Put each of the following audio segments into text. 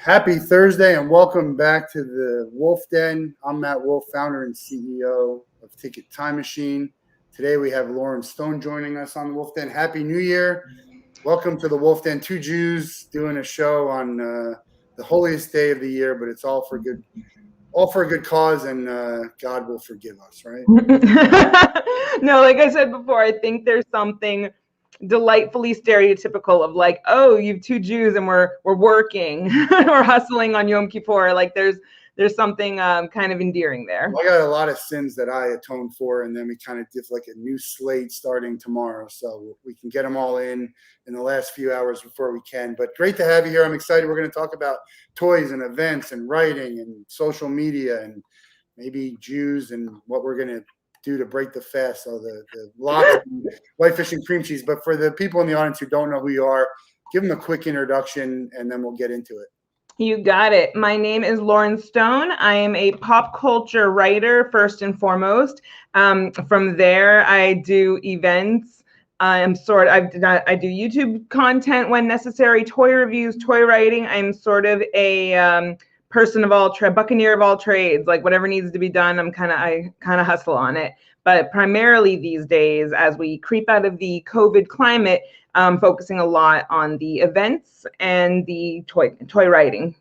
Happy Thursday and welcome back to the Wolff Den. I'm Matt Wolff, founder and CEO of Ticket Time Machine. Today we have Loryn Stone joining us on the Wolff Den. Happy New Year. Welcome to the Wolff Den. Two Jews doing a show on the holiest day of the year, but it's all for a good cause, and God will forgive us, right? No, like I said before, I think there's something delightfully stereotypical of like, oh, you've two Jews and we're working, we're hustling on Yom Kippur. Like there's something kind of endearing there. Well, I got a lot of sins that I atone for, and then we kind of did like a new slate starting tomorrow, so we can get them all in the last few hours before we can. But great to have you here. I'm excited. We're going to talk about toys and events and writing and social media and maybe Jews and what we're going to do to break the fast. So the lox, white fish and cream cheese. But for the people in the audience who don't know who you are, give them a quick introduction, and then we'll get into it. You got it. My name is Loryn Stone. I am a pop culture writer, first and foremost. From there, I do events. I do YouTube content when necessary, toy reviews, toy writing. I'm sort of a person of all buccaneer of all trades. Like whatever needs to be done, I kind of hustle on it. But primarily these days, as we creep out of the COVID climate, focusing a lot on the events and the toy writing.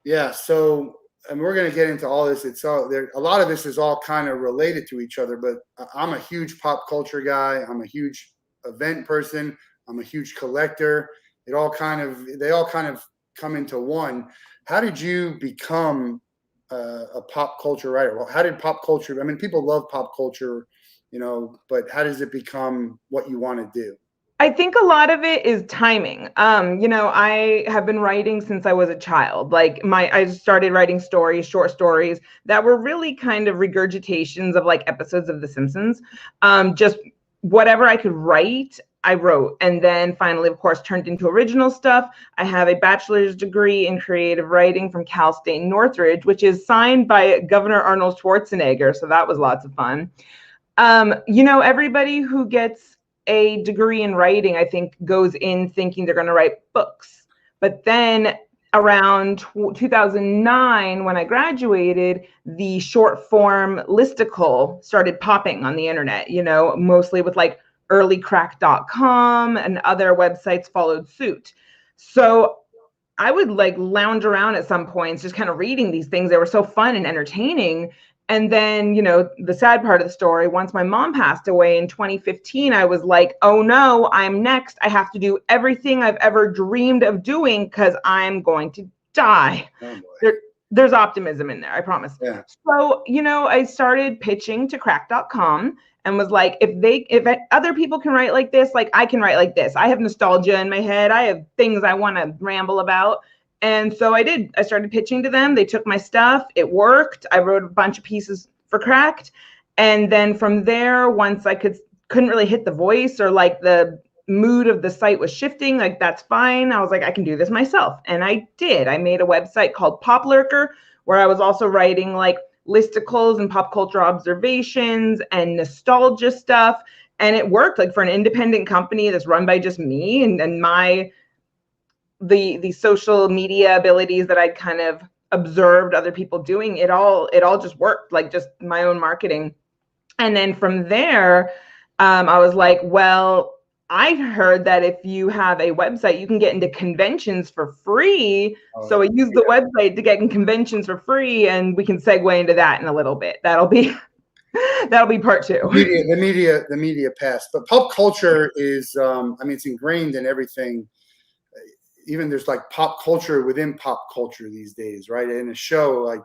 Yeah. So, and we're going to get into all this. It's all there. A lot of this is all kind of related to each other, but I'm a huge pop culture guy. I'm a huge event person. I'm a huge collector. They all kind of come into one. How did you become a pop culture writer? Well, how did pop culture, I mean, people love pop culture, but how does it become what you want to do? I think a lot of it is timing. I have been writing since I was a child. I started writing short stories that were really kind of regurgitations of like episodes of The Simpsons. Just whatever I could write, I wrote. And then finally, of course, turned into original stuff. I have a bachelor's degree in creative writing from Cal State Northridge, which is signed by Governor Arnold Schwarzenegger. So that was lots of fun. Everybody who gets a degree in writing, I think, goes in thinking they're going to write books. But then around 2009, when I graduated, the short form listicle started popping on the internet, mostly with like earlycrack.com and other websites followed suit. So I would like lounge around at some points, just kind of reading these things. They were so fun and entertaining. And then, the sad part of the story, once my mom passed away in 2015, I was like, oh no, I'm next. I have to do everything I've ever dreamed of doing because I'm going to die. Oh, There's optimism in there, I promise. Yeah. So, I started pitching to crack.com and was like, if other people can write like this, like I can write like this. I have nostalgia in my head. I have things I want to ramble about. And so I did. I started pitching to them. They took my stuff. It worked. I wrote a bunch of pieces for Cracked. And then from there, once I couldn't really hit the voice or like the mood of the site was shifting, like that's fine. I was like, I can do this myself. And I did. I made a website called Pop Lurker, where I was also writing like listicles and pop culture observations and nostalgia stuff. And it worked like for an independent company that's run by just me and my the social media abilities that I kind of observed other people doing, it all just worked, like just my own marketing. And then from there, I was like, well, I heard that if you have a website, you can get into conventions for free. So I used the website to get in conventions for free, and we can segue into that in a little bit. That'll be part two. The media pass. But pop culture is, it's ingrained in everything. Even there's like pop culture within pop culture these days, right? In a show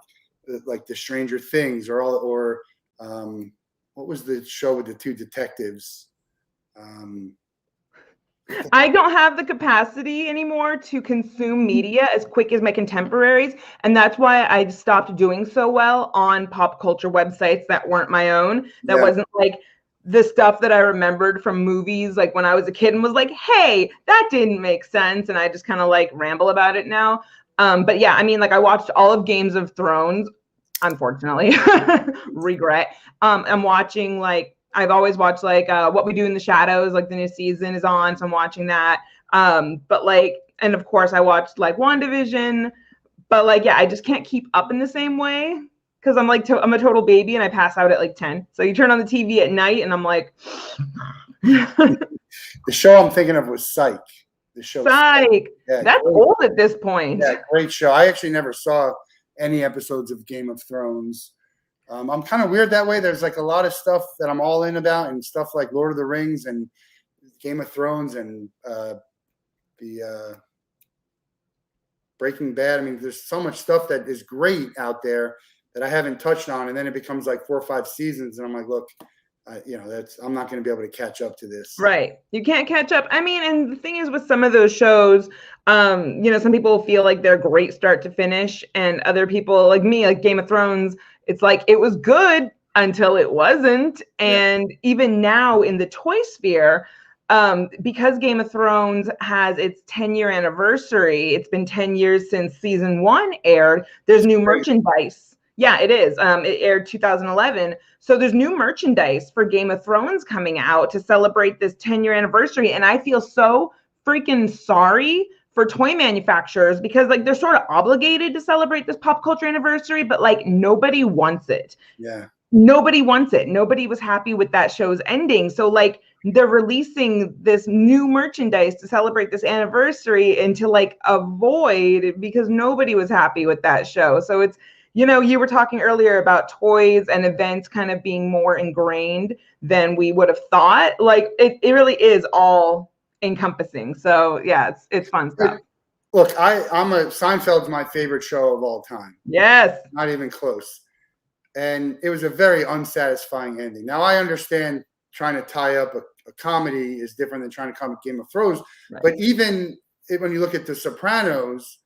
like the Stranger Things or what was the show with the two detectives? I don't have the capacity anymore to consume media as quick as my contemporaries. And that's why I stopped doing so well on pop culture websites that weren't my own. That wasn't like the stuff that I remembered from movies, like when I was a kid and was like, hey, that didn't make sense. And I just kind of like ramble about it now. But yeah, I mean, like I watched all of Games of Thrones, unfortunately, regret. I'm watching I've always watched What We Do in the Shadows, like the new season is on. So I'm watching that. And of course I watched like WandaVision. But like, yeah, I just can't keep up in the same way because I'm like, I'm a total baby and I pass out at like 10. So you turn on the TV at night and I'm like, The show I'm thinking of was Psych. The show psych. Yeah, That's great. old at this point. Yeah, great show. I actually never saw any episodes of Game of Thrones. I'm kind of weird that way. There's like a lot of stuff that I'm all in about, and stuff like Lord of the Rings and Game of Thrones and the Breaking Bad. I mean, there's so much stuff that is great out there that I haven't touched on, and then it becomes like 4 or 5 seasons, and I'm like, look, I'm not going to be able to catch up to this. Right. You can't catch up. I mean, and the thing is with some of those shows, some people feel like they're great start to finish, and other people like me, like Game of Thrones, it's like it was good until it wasn't. And even now in the toy sphere, because Game of Thrones has its 10-year anniversary, it's been 10 years since season 1 aired, there's new merchandise. Yeah, it is. It aired 2011. So there's new merchandise for Game of Thrones coming out to celebrate this 10-year anniversary. And I feel so freaking sorry for toy manufacturers because like they're sort of obligated to celebrate this pop culture anniversary, but like nobody wants it. Yeah. Nobody wants it. Nobody was happy with that show's ending. So like they're releasing this new merchandise to celebrate this anniversary and to like avoid because nobody was happy with that show. So it's, you were talking earlier about toys and events kind of being more ingrained than we would have thought. Like it really is all encompassing. So yeah, it's fun stuff. Look, Seinfeld's my favorite show of all time. Yes. Not even close. And it was a very unsatisfying ending. Now I understand trying to tie up a comedy is different than trying to come Game of Thrones. Right. But even when you look at The Sopranos,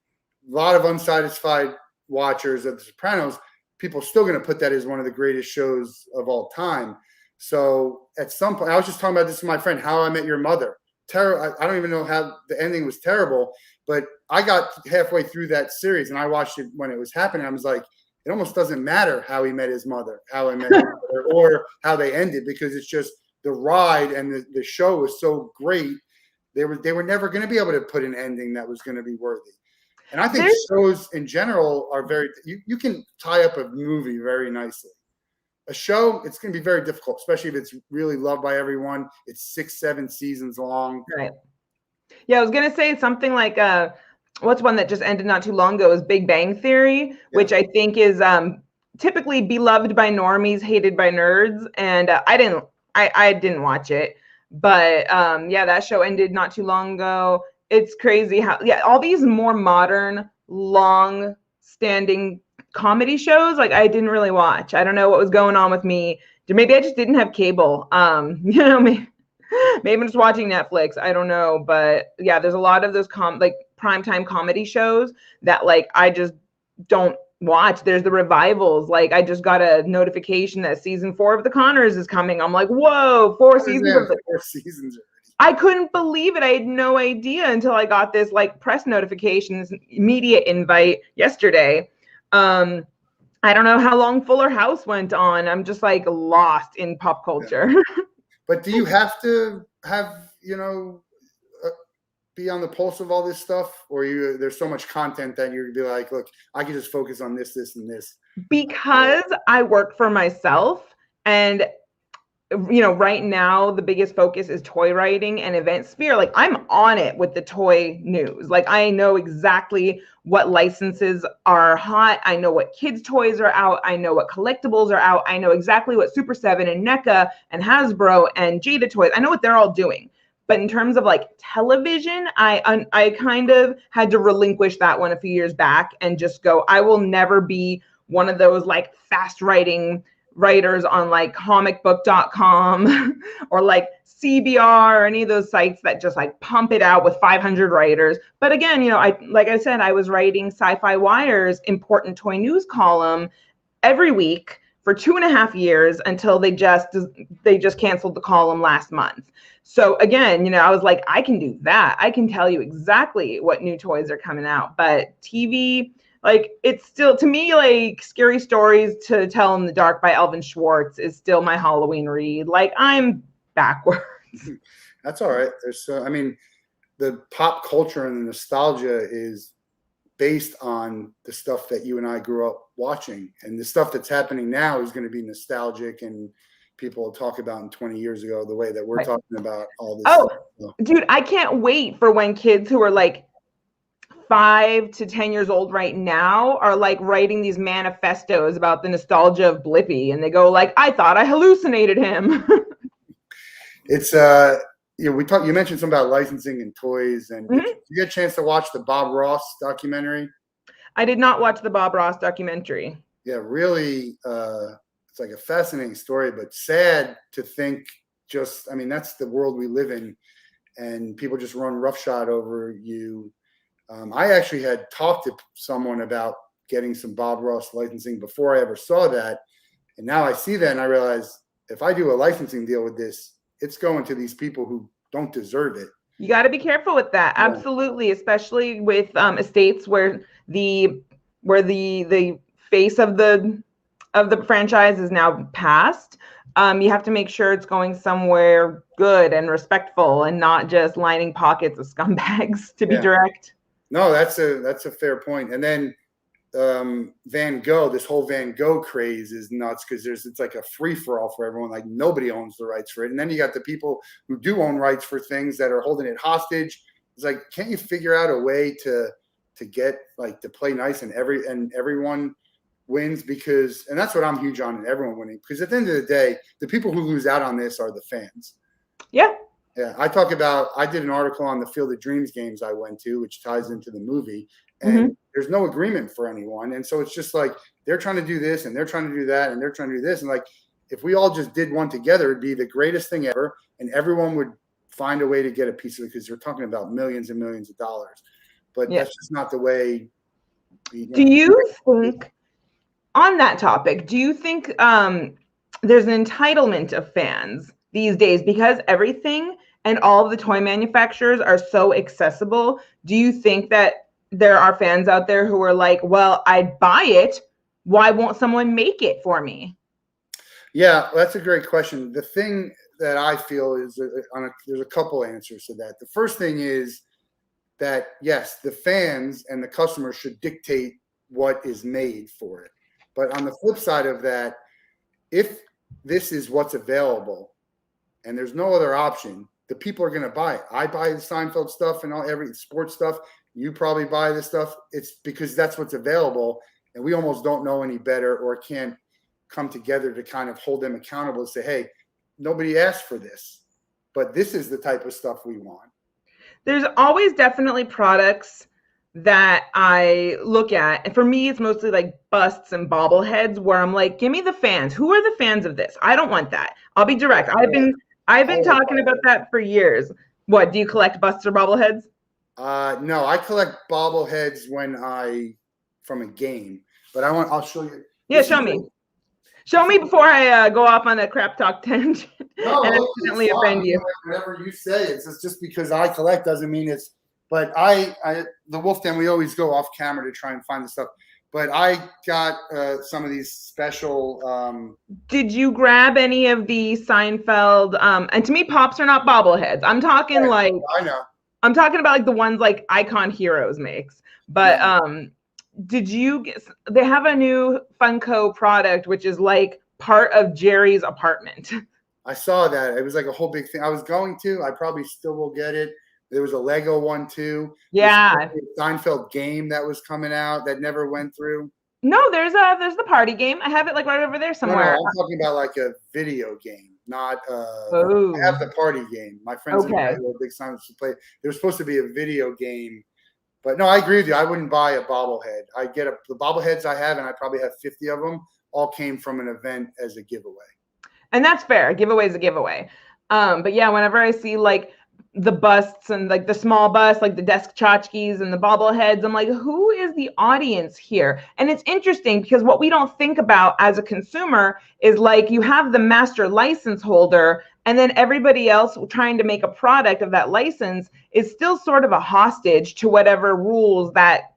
a lot of unsatisfied watchers of The Sopranos, people still going to put that as one of the greatest shows of all time. So at some point, I was just talking about this with my friend, How I Met Your Mother. I don't even know how the ending was terrible, but I got halfway through that series and I watched it when it was happening. I was like, it almost doesn't matter how he met his mother, how I met his mother, or how they ended, because it's just the ride and the show was so great. They were never going to be able to put an ending that was going to be worthy. And I think shows in general are you can tie up a movie very nicely. A show, it's going to be very difficult, especially if it's really loved by everyone. It's 6-7 seasons long. Right. Yeah, I was going to say something like, what's one that just ended not too long ago is Big Bang Theory, which I think is typically beloved by normies, hated by nerds. And I didn't watch it, but that show ended not too long ago. It's crazy how, all these more modern, long-standing comedy shows, like I didn't really watch. I don't know what was going on with me. Maybe I just didn't have cable. Maybe I'm just watching Netflix. I don't know, but yeah, there's a lot of those primetime comedy shows that like I just don't watch. There's the revivals. Like I just got a notification that season 4 of The Conners is coming. I'm like, whoa, 4 seasons. 4 seasons. I couldn't believe it. I had no idea until I got this like press notification, this media invite yesterday. I don't know how long Fuller House went on. I'm just like lost in pop culture. Yeah. But do you have to have, be on the pulse of all this stuff, or there's so much content that you'd be like, look, I can just focus on this, this, and this? Because I work for myself, and right now the biggest focus is toy writing and event sphere. Like I'm on it with the toy news. Like I know exactly what licenses are hot. I know what kids toys are out. I know what collectibles are out. I know exactly what Super 7 and NECA and Hasbro and Jada Toys, I know what they're all doing. But in terms of like television, I kind of had to relinquish that one a few years back and just go, I will never be one of those like fast writing writers on like comicbook.com or like CBR or any of those sites that just like pump it out with 500 writers. But again, like I said, I was writing Sci-Fi Wire's important toy news column every week for 2.5 years until they just canceled the column last month. So again, I was like, I can do that. I can tell you exactly what new toys are coming out. But TV, like it's still, to me, like Scary Stories to Tell in the Dark by Elvin Schwartz is still my Halloween read. Like I'm backwards. That's all right. There's the pop culture and the nostalgia is based on the stuff that you and I grew up watching, and the stuff that's happening now is going to be nostalgic, and people will talk about in 20 years ago the way that we're talking about all this Oh, stuff. dude, I can't wait for when kids who are like 5 to 10 years old right now are like writing these manifestos about the nostalgia of Blippi, and they go like, I thought I hallucinated him. It's you mentioned something about licensing and toys, and did you get a chance to watch the Bob Ross documentary? I did not watch the Bob Ross documentary. Yeah, really, it's like a fascinating story, but sad to think I mean, that's the world we live in, and people just run roughshod over you. I actually had talked to someone about getting some Bob Ross licensing before I ever saw that. And now I see that and I realize if I do a licensing deal with this, it's going to these people who don't deserve it. You got to be careful with that. Yeah. Absolutely. Especially with estates where the face of the franchise is now passed. You have to make sure it's going somewhere good and respectful and not just lining pockets of scumbags, to be direct. No, that's a fair point. And then Van Gogh, this whole Van Gogh craze is nuts because it's like a free for all for everyone. Like nobody owns the rights for it. And then you got the people who do own rights for things that are holding it hostage. It's like, can't you figure out a way to get like to play nice and everyone wins? Because, and that's what I'm huge on, and everyone winning, because at the end of the day, the people who lose out on this are the fans. Yeah. Yeah, I did an article on the Field of Dreams games I went to, which ties into the movie, and there's no agreement for anyone. And so it's just like they're trying to do this and they're trying to do that and they're trying to do this. And like, if we all just did one together, it'd be the greatest thing ever. And everyone would find a way to get a piece of it because you're talking about millions and millions of dollars. But that's just not the way. Do you think, on that topic, do you think there's an entitlement of fans these days because everything and all of the toy manufacturers are so accessible? Do you think that there are fans out there who are like, well, I'd buy it. Why won't someone make it for me? Yeah, that's a great question. The thing that I feel is there's a couple answers to that. The first thing is that, yes, the fans and the customers should dictate what is made for it. But on the flip side of that, if this is what's available and there's no other option, the people are going to buy it. I buy the Seinfeld stuff and every sports stuff. You probably buy this stuff. It's because that's what's available. And we almost don't know any better or can't come together to kind of hold them accountable and say, hey, nobody asked for this, but this is the type of stuff we want. There's always definitely products that I look at. And for me, it's mostly like busts and bobbleheads where I'm like, give me the fans. Who are the fans of this? I don't want that. I'll be direct. I've been talking about that for years. What, do you collect busts or bobbleheads? No, I collect bobbleheads from a game, but I'll show you. Yeah, show me. Show me before I go off on a crap talk tangent and accidentally offend you. Whatever you say, it's just because I collect doesn't mean it's. But the Wolff Den, we always go off camera to try and find the stuff. But I got some of these special. Did you grab any of the Seinfeld? And to me, pops are not bobbleheads. I'm talking like. I know. I'm talking about like the ones like Icon Heroes makes. But did you get? They have a new Funko product, which is like part of Jerry's apartment. I saw that. It was like a whole big thing. I was going to. I probably still will get it. There was a Lego one too. Yeah. A Seinfeld game that was coming out that never went through. No, there's the party game. I have it like right over there somewhere. No, I'm talking about like a video game, not I have the party game. My friends and I were big Seinfeld to play. There was supposed to be a video game, but no, I agree with you. I wouldn't buy a bobblehead. The bobbleheads I have, and I probably have 50 of them, all came from an event as a giveaway. And that's fair. A giveaway is a giveaway. But yeah, whenever I see like the busts and like the small busts, like the desk tchotchkes and the bobbleheads, I'm like, who is the audience here? And it's interesting because what we don't think about as a consumer is like you have the master license holder, and then everybody else trying to make a product of that license is still sort of a hostage to whatever rules that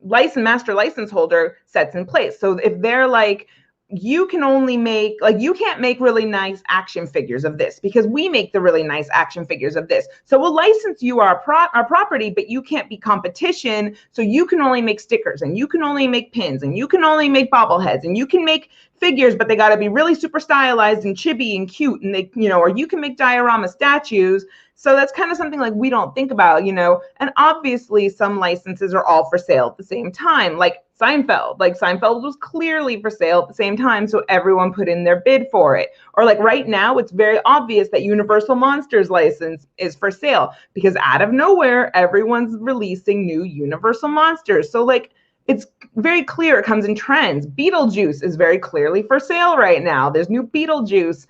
master license holder sets in place. So if they're like, you can only make, like, you can't make really nice action figures of this because we make the really nice action figures of this. So we'll license you our property, but you can't be competition. So you can only make stickers, and you can only make pins, and you can only make bobbleheads, and you can make figures, but they got to be really super stylized and chibi and cute. And they, or you can make diorama statues. So that's kind of something like we don't think about, and obviously some licenses are all for sale at the same time. Like Seinfeld was clearly for sale at the same time. So everyone put in their bid for it. Or like right now, it's very obvious that Universal Monsters license is for sale because out of nowhere, everyone's releasing new Universal Monsters. So like, it's very clear it comes in trends. Beetlejuice is very clearly for sale right now. There's new Beetlejuice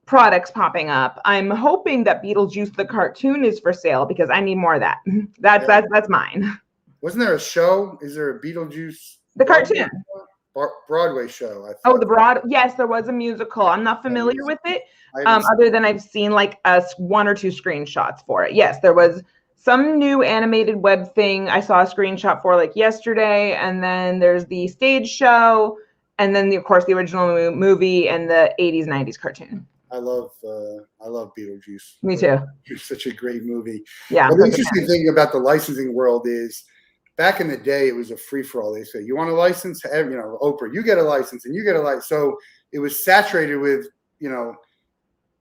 products popping up. I'm hoping that Beetlejuice the cartoon is for sale because I need more of that. That's mine. Wasn't there a show? Is there a Beetlejuice? The cartoon. Broadway show. I thought. Yes, there was a musical. I'm not familiar with it, other than I've seen like one or two screenshots for it. Yes, there was some new animated web thing I saw a screenshot for like yesterday, and then there's the stage show, and then of course the original movie and the 80s 90s cartoon. I love Beetlejuice. Me too. It's such a great movie. Yeah. But the interesting thing about the licensing world is back in the day, it was a free-for-all. They say, you want a license? Oprah, you get a license and you get a license. So it was saturated with,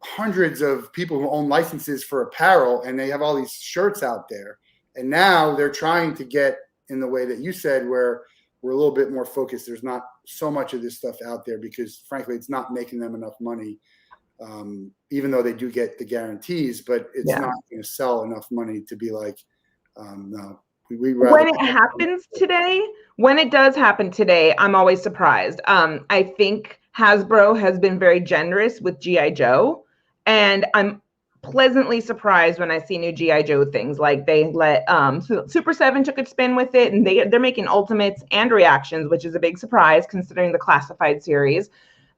hundreds of people who own licenses for apparel, and they have all these shirts out there. And now they're trying to get in the way that you said, where we're a little bit more focused. There's not so much of this stuff out there because frankly, it's not making them enough money. Even though they do get the guarantees, but it's not going to sell enough money to be like, no. When it does happen today, I'm always surprised. I think Hasbro has been very generous with G.I. Joe, and I'm pleasantly surprised when I see new G.I. Joe things. Like they let Super 7 took a spin with it, and they're making Ultimates and Reactions, which is a big surprise considering the classified series.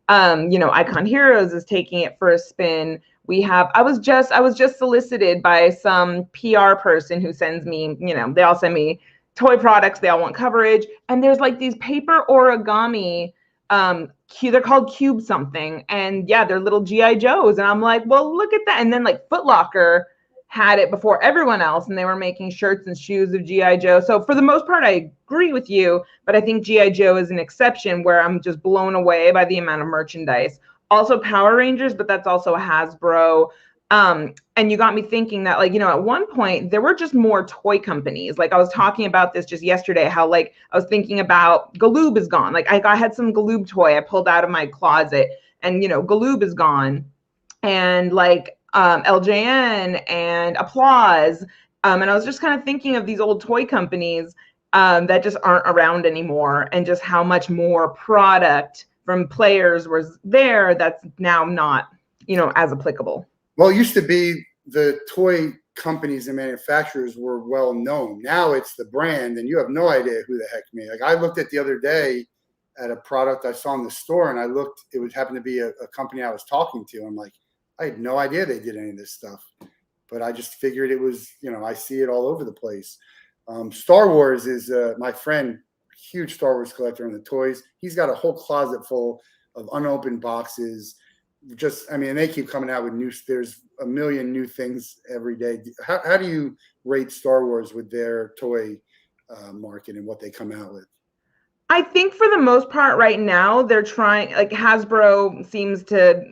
Icon Heroes is taking it for a spin. I was just solicited by some PR person who sends me, they all send me toy products. They all want coverage. And there's like these paper origami, they're called Cube something. And yeah, they're little G.I. Joes. And I'm like, well, look at that. And then like Foot Locker had it before everyone else, and they were making shirts and shoes of G.I. Joe. So for the most part, I agree with you, but I think G.I. Joe is an exception where I'm just blown away by the amount of merchandise. Also Power Rangers, but that's also Hasbro. And you got me thinking that, like, at one point there were just more toy companies. Like I was talking about this just yesterday, how like I was thinking about Galoob is gone. Like I had some Galoob toy I pulled out of my closet, and Galoob is gone. And like LJN and Applause. And I was just kind of thinking of these old toy companies that just aren't around anymore, and just how much more product from players was there that's now not, as applicable. Well, it used to be the toy companies and manufacturers were well known. Now it's the brand, and you have no idea who the heck made. Like I looked at the other day at a product I saw in the store, and it would happen to be a company I was talking to. I'm like, I had no idea they did any of this stuff, but I just figured it was, I see it all over the place. Star Wars is my friend, huge Star Wars collector in the toys. He's got a whole closet full of unopened boxes. They keep coming out with there's a million new things every day. How do you rate Star Wars with their toy market and what they come out with? I think for the most part right now, they're trying, like Hasbro seems to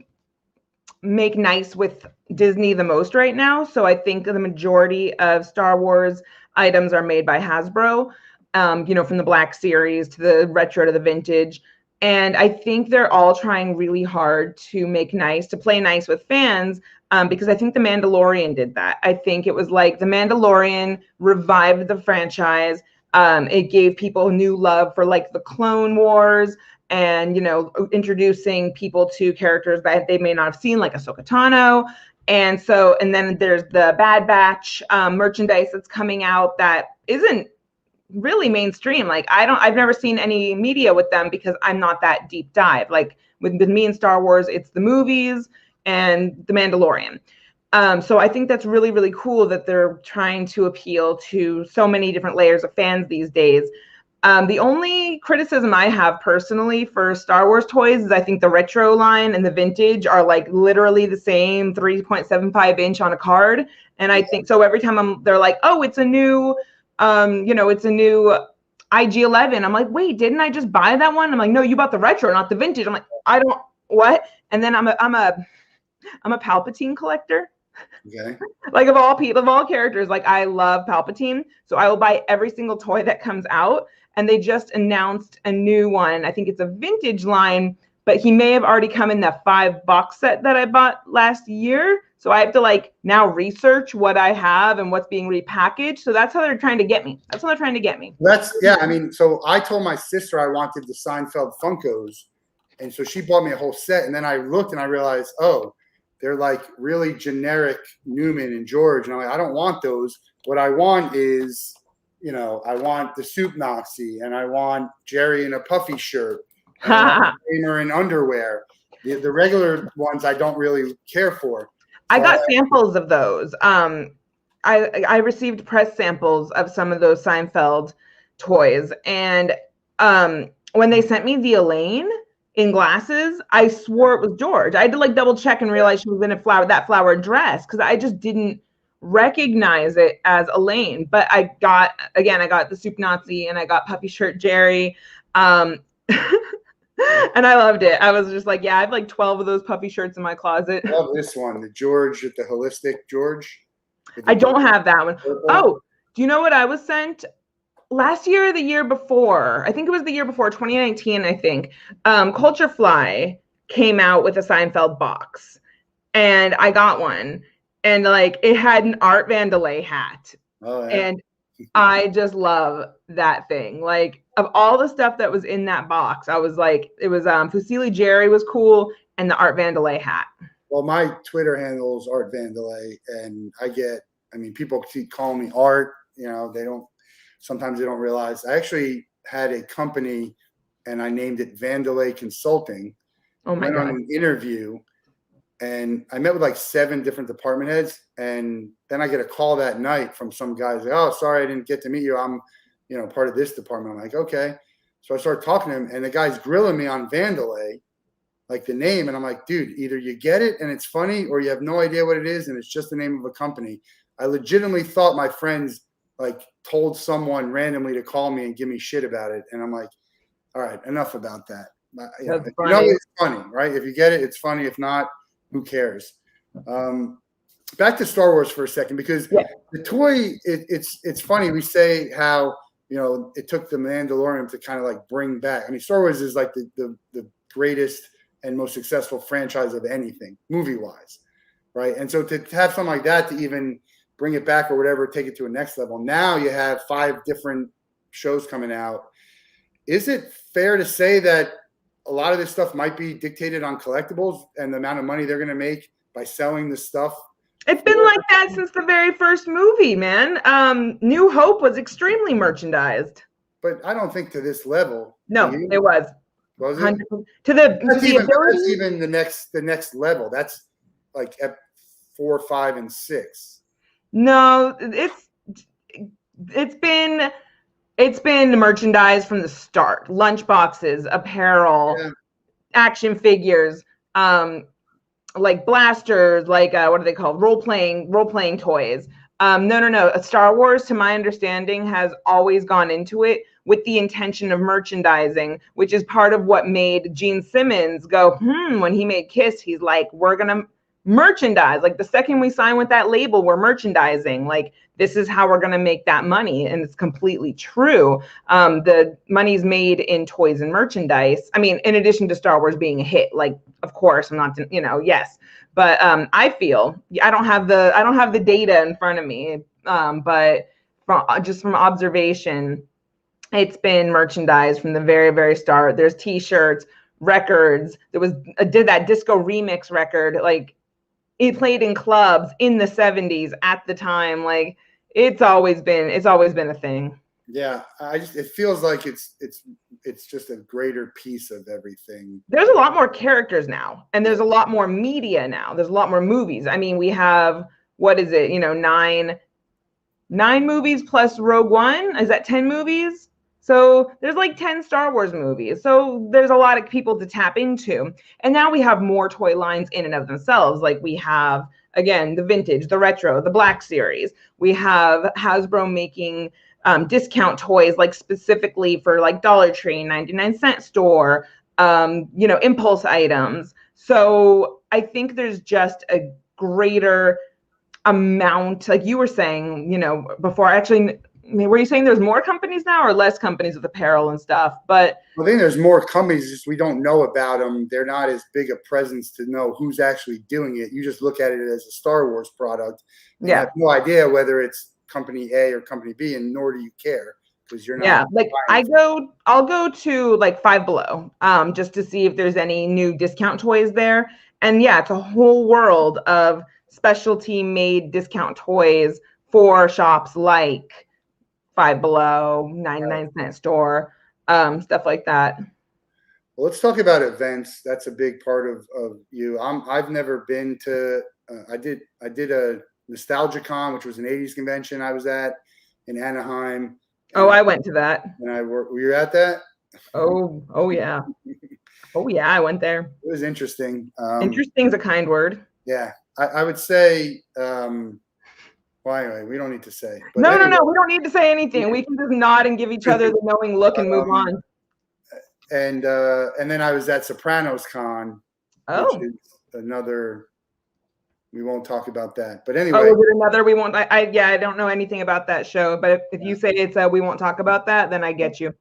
make nice with Disney the most right now. So I think the majority of Star Wars items are made by Hasbro, from the Black Series to the retro to the vintage. And I think they're all trying really hard to play nice with fans, because I think The Mandalorian did that. I think it was like The Mandalorian revived the franchise. It gave people new love for like the Clone Wars, and introducing people to characters that they may not have seen, like Ahsoka Tano. And then there's the Bad Batch merchandise that's coming out that isn't really mainstream. Like I've never seen any media with them because I'm not that deep dive. Like with me and Star Wars, it's the movies and The Mandalorian. So I think that's really, really cool that they're trying to appeal to so many different layers of fans these days. The only criticism I have personally for Star Wars toys is I think the retro line and the vintage are like literally the same 3.75 inch on a card. And I think so every time they're like, oh, it's a new, it's a new IG-11. I'm like, wait, didn't I just buy that one? I'm like, no, you bought the retro, not the vintage. I'm like, I don't, what? And then I'm a Palpatine collector. Okay. Like of all characters, like I love Palpatine, so I will buy every single toy that comes out. And they just announced a new one. I think it's a vintage line, but he may have already come in that 5 box set that I bought last year. So I have to like now research what I have and what's being repackaged. So that's how they're trying to get me. That's how they're trying to get me. I mean, so I told my sister I wanted the Seinfeld Funkos, and so she bought me a whole set. And then I looked and I realized, oh, they're like really generic Newman and George. And I'm like, I don't want those. What I want is, I want the Soup Nazi, and I want Jerry in a puffy shirt, Kramer in underwear. The regular ones I don't really care for. I got samples of those. I received press samples of some of those Seinfeld toys, and when they sent me the Elaine in glasses, I swore it was George. I had to like double check and realize she was in that flower dress because I just didn't recognize it as Elaine. But I got the Soup Nazi and I got puffy shirt Jerry. And I loved it. I was just like, yeah, I have like 12 of those puffy shirts in my closet. I love this one, the George with the holistic George. I don't have that one. Oh, do you know what I was sent last year or the year before? I think it was the year before, 2019, I think. Culture Fly came out with a Seinfeld box, and I got one. And like it had an Art Vandelay hat. Oh, yeah. And I just love that thing. Like of all the stuff that was in that box, I was like, it was Fusilli Jerry was cool, and the Art Vandelay hat. Well, my Twitter handle is Art Vandelay, and people keep calling me Art. Sometimes they don't realize. I actually had a company, and I named it Vandelay Consulting. Oh my God. On an interview, and I met with like 7 different department heads, and then I get a call that night from some guys like, oh, sorry, I didn't get to meet you. I'm, part of this department. I'm like, okay. So I started talking to him, and the guy's grilling me on Vandelay, like the name. And I'm like, dude, either you get it and it's funny, or you have no idea what it is, and it's just the name of a company. I legitimately thought my friends like told someone randomly to call me and give me shit about it. And I'm like, all right, enough about that. It's funny, right? If you get it, it's funny. If not, who cares? Back to Star Wars for a second, because the toy, it's funny. We say how, it took the Mandalorian to kind of like bring back. I mean, Star Wars is like the greatest and most successful franchise of anything, movie-wise, right? And so to have something like that to even bring it back or whatever, take it to a next level. Now you have 5 different shows coming out. Is it fair to say that a lot of this stuff might be dictated on collectibles and the amount of money they're going to make by selling this stuff? It's been like that since the very first movie, man. New Hope was extremely merchandised. But I don't think to this level. No, it was. Was it? That's even the next level. That's like at 4, 5, and 6. No, it's been merchandise from the start. Lunch boxes, apparel, action figures, like blasters, like what are they called? Role playing toys. No. Star Wars, to my understanding, has always gone into it with the intention of merchandising, which is part of what made Gene Simmons go, when he made Kiss, he's like, we're gonna merchandise. Like the second we sign with that label, we're merchandising. Like this is how we're going to make that money. And it's completely true. The money's made in toys and merchandise. I mean, in addition to Star Wars being a hit, like, of course, I'm not, yes. But I feel, I don't have the data in front of me. But from observation, it's been merchandise from the very, very start. There's T-shirts, records. Did that disco remix record, like, it played in clubs in the 70s at the time. Like it's always been a thing. Yeah. It feels like it's just a greater piece of everything. There's a lot more characters now, and there's a lot more media now. There's a lot more movies. I mean, we have, what is it? 9 movies plus Rogue One. Is that 10 movies? So there's like 10 Star Wars movies. So there's a lot of people to tap into. And now we have more toy lines in and of themselves. Like we have, again, the vintage, the retro, the Black Series. We have Hasbro making discount toys, like specifically for like Dollar Tree, 99-cent store, impulse items. So I think there's just a greater amount, like you were saying, before. Actually, were you saying there's more companies now or less companies with apparel and stuff? But I think there's more companies, just we don't know about them. They're not as big a presence to know who's actually doing it. You just look at it as a Star Wars product and yeah, have no idea whether it's company A or company B, and nor do you care because you're not. yeah, like I'll go to like Five Below, just to see if there's any new discount toys there. And yeah, it's a whole world of specialty made discount toys for shops like Five Below, 99-cent store, stuff like that. Well, let's talk about events. That's a big part of you. I've never been to. I did a NostalgiaCon, which was an '80s convention I was at in Anaheim. Oh, I went to that. And were you at that? Oh yeah. Oh yeah, I went there. It was interesting. Interesting is a kind word. Yeah, I would say. Well, anyway, we don't need to say. But no, anyway, no, we don't need to say anything. We can just nod and give each other the knowing look and move on. And then I was at Sopranos Con, which is another. We won't talk about that. But anyway. Oh, is it another? We won't. I don't know anything about that show. But if you say it's we won't talk about that, then I get you.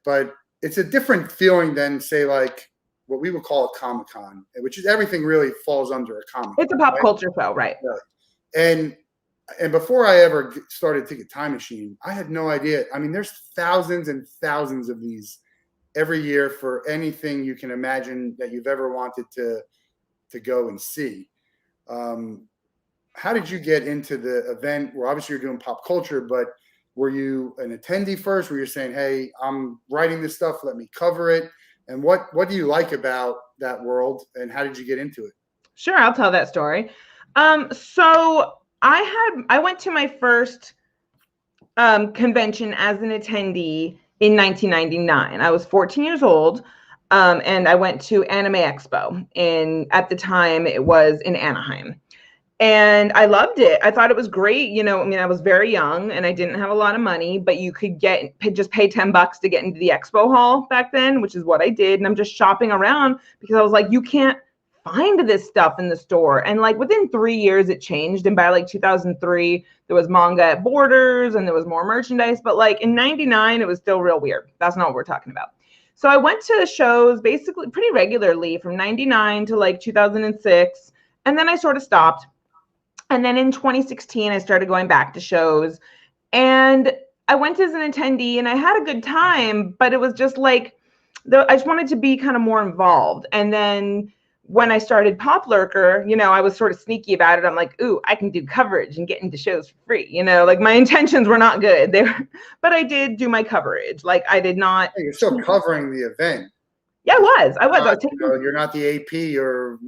But it's a different feeling than, say, like what we would call a Comic-Con, which is everything really falls under a comic. It's a pop culture show, right? And before I ever started Ticket Time Machine, I had no idea. I mean, there's thousands and thousands of these every year for anything you can imagine that you've ever wanted to go and see. How did you get into the event? Well, obviously you're doing pop culture, but were you an attendee first? Were you saying, hey, I'm writing this stuff, let me cover it? And what do you like about that world, and how did you get into it? Sure, I'll tell that story. So I went to my first convention as an attendee in 1999. I was 14 years old, and I went to Anime Expo. At the time, it was in Anaheim. And I loved it. I thought it was great. I was very young and I didn't have a lot of money, but you could just pay $10 to get into the expo hall back then, which is what I did. And I'm just shopping around because I was like, you can't find this stuff in the store. And like within 3 years, it changed. And by like 2003, there was manga at Borders and there was more merchandise. But like in 99, it was still real weird. That's not what we're talking about. So I went to shows basically pretty regularly from 99 to like 2006. And then I sort of stopped. And then in 2016, I started going back to shows, and I went as an attendee and I had a good time, but it was just like, I just wanted to be kind of more involved. And then when I started Pop Lurker, I was sort of sneaky about it. I'm like, ooh, I can do coverage and get into shows for free. Like my intentions were not good there, but I did do my coverage. Like I did not. You're still covering the event. Yeah, I was you're not the AP or,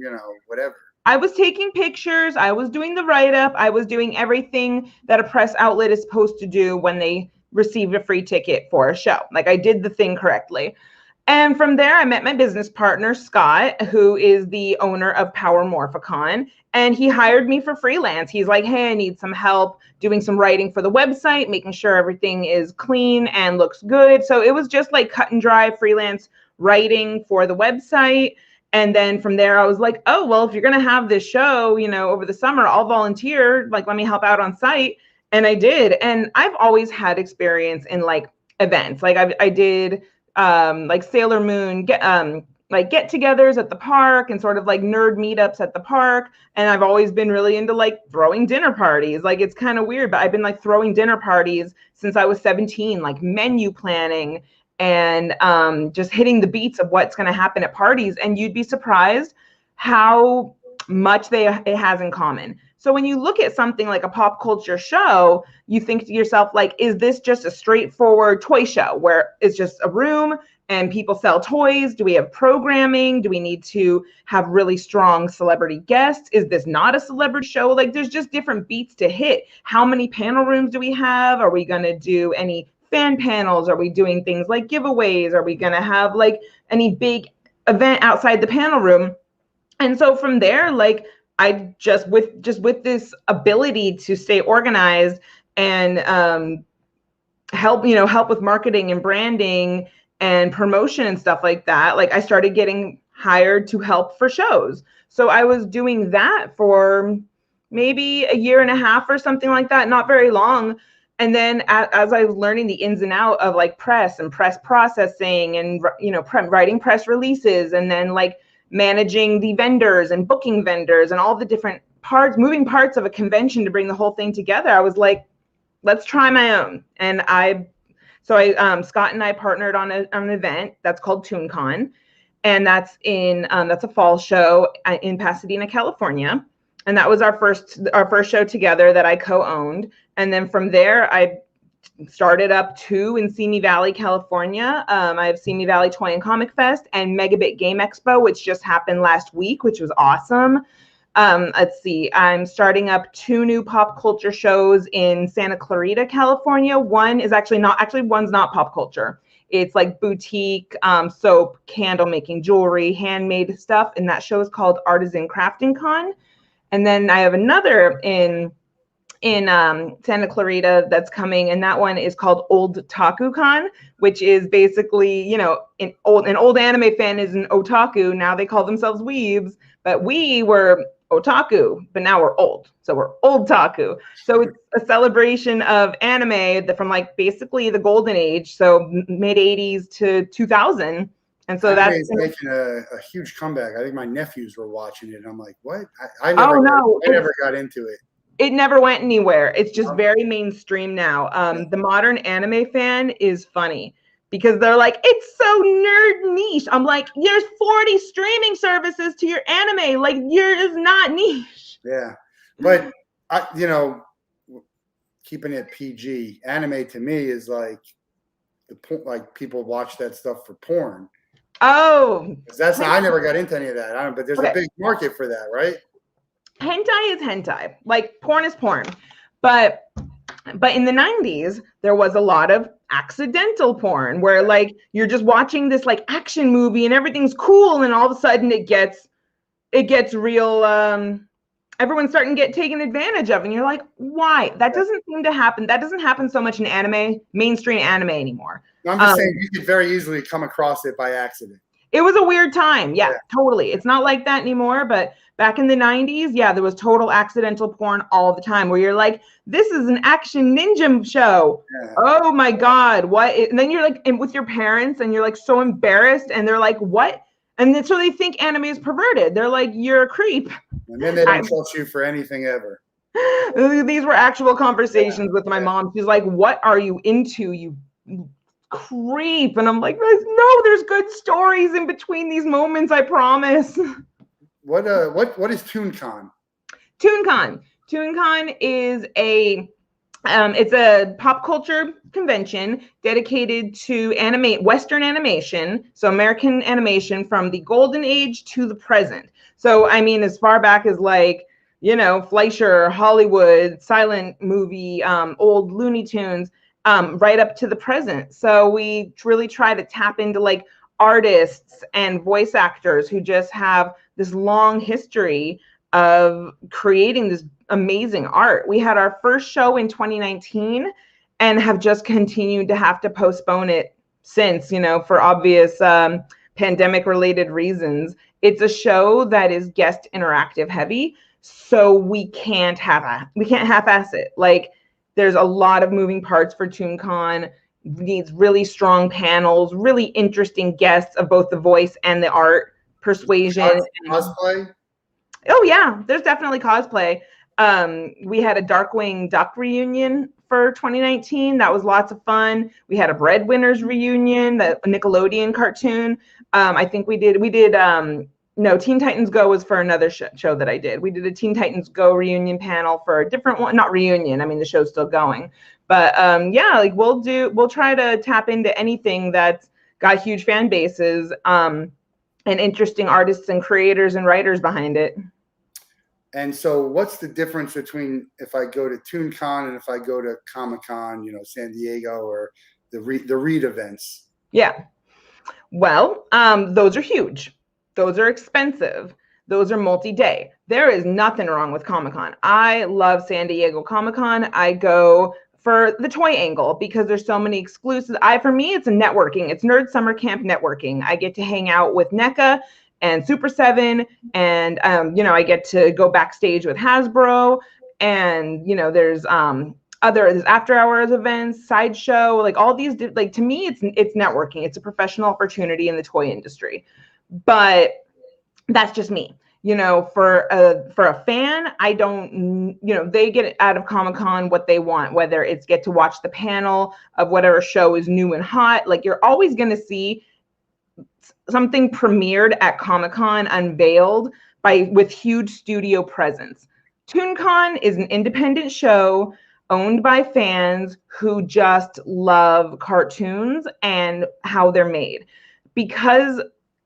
whatever. I was taking pictures. I was doing the write-up. I was doing everything that a press outlet is supposed to do when they receive a free ticket for a show. Like I did the thing correctly. And from there, I met my business partner, Scott, who is the owner of Power Morphicon. And he hired me for freelance. He's like, hey, I need some help doing some writing for the website, making sure everything is clean and looks good. So it was just like cut and dry freelance writing for the website. And then from there, I was like, oh, well, if you're going to have this show, over the summer, I'll volunteer. Like, let me help out on site. And I did. And I've always had experience in like events. Like I did like Sailor Moon, get-togethers at the park and sort of like nerd meetups at the park. And I've always been really into like throwing dinner parties. Like, it's kind of weird, but I've been like throwing dinner parties since I was 17, like menu planning and just hitting the beats of what's going to happen at parties. And you'd be surprised how much it has in common. So when you look at something like a pop culture show, you think to yourself, like, is this just a straightforward toy show where it's just a room and people sell toys? Do we have programming? Do we need to have really strong celebrity guests? Is this not a celebrity show? Like, there's just different beats to hit. How many panel rooms do we have? Are we going to do any fan panels? Are we doing things like giveaways? Are we going to have like any big event outside the panel room? And so from there, like I just with this ability to stay organized and help with marketing and branding and promotion and stuff like that, like I started getting hired to help for shows. So I was doing that for maybe a year and a half or something like that, not very long. And then as I was learning the ins and out of like press and press processing and writing press releases, and then like managing the vendors and booking vendors and all the different moving parts of a convention to bring the whole thing together, I was like, let's try my own. And Scott and I partnered on an event that's called ToonCon, and that's a fall show in Pasadena, California. And that was our first show together that I co-owned. And then from there, I started up 2 in Simi Valley, California. I have Simi Valley Toy and Comic Fest and Megabit Game Expo, which just happened last week, which was awesome. Let's see, I'm starting up 2 new pop culture shows in Santa Clarita, California. One's not pop culture. It's like boutique, soap, candle making, jewelry, handmade stuff. And that show is called Artisan Crafting Con. And then I have another in Santa Clarita that's coming, and that one is called Old Taku Con, which is basically, an old anime fan is an otaku. Now they call themselves weebs, but we were otaku, but now we're old, so we're old taku. So it's a celebration of anime from like basically the golden age, so mid 80s to 2000. And so that's making a huge comeback. I think my nephews were watching it, and I'm like, what? I never got into it. It never went anywhere. It's just very mainstream now. The modern anime fan is funny because they're like, it's so nerd niche. I'm like, there's 40 streaming services to your anime. Like, yours not niche. Yeah. But, keeping it PG, anime to me is like, people watch that stuff for porn. Oh. I never got into any of that. But there's a big market for that, right? Hentai is hentai. Like, porn is porn. But in the 90s, there was a lot of accidental porn where like you're just watching this like action movie and everything's cool, and all of a sudden it gets real. Everyone's starting to get taken advantage of, and you're like, why? That doesn't seem to happen. That doesn't happen so much in mainstream anime anymore. I'm just saying you could very easily come across it by accident. It was a weird time. Yeah, totally. It's not like that anymore, but back in the 90s, there was total accidental porn all the time where you're like, this is an action ninja show. Yeah. Oh my God, what? And then you're like, and with your parents, and you're like so embarrassed, and they're like, what? And then so they think anime is perverted. They're like, you're a creep. And then they don't trust you for anything ever. These were actual conversations with my mom. She's like, what are you into, you creep? And I'm like, no, there's good stories in between these moments, I promise. What is ToonCon? ToonCon is it's a pop culture convention dedicated to Western animation, so American animation from the golden age to the present. So I mean, as far back as like, Fleischer, Hollywood, silent movie, old Looney Tunes, right up to the present. So we really try to tap into like artists and voice actors who just have this long history of creating this amazing art. We had our first show in 2019 and have just continued to have to postpone it since, for obvious pandemic related reasons. It's a show that is guest interactive heavy, so we can't half-ass it. Like, there's a lot of moving parts for ToonCon. Needs really strong panels, really interesting guests of both the voice and the art, persuasion. Cosplay? Oh yeah, there's definitely cosplay. We had a Darkwing Duck reunion for 2019. That was lots of fun. We had a Breadwinners reunion, the Nickelodeon cartoon. I think we did no, Teen Titans Go was for another show that I did. We did a Teen Titans Go reunion panel for a different one, not reunion. I mean, the show's still going. But like we'll try to tap into anything that's got huge fan bases and interesting artists and creators and writers behind it. And so what's the difference between if I go to ToonCon and if I go to Comic-Con, San Diego or the read events. Yeah. Well, those are huge. Those are expensive. Those are multi-day. There is nothing wrong with Comic-Con. I love San Diego Comic-Con. I go for the toy angle because there's so many exclusives. For me, it's a networking. It's Nerd Summer Camp networking. I get to hang out with NECA and Super 7, and I get to go backstage with Hasbro, and there's there's after hours events, sideshow, like all these, like, to me, it's networking. It's a professional opportunity in the toy industry. But that's just me. For a fan, I don't, they get out of Comic-Con what they want, whether it's get to watch the panel of whatever show is new and hot. Like, you're always going to see something premiered at Comic-Con unveiled with huge studio presence. ToonCon is an independent show owned by fans who just love cartoons and how they're made. Because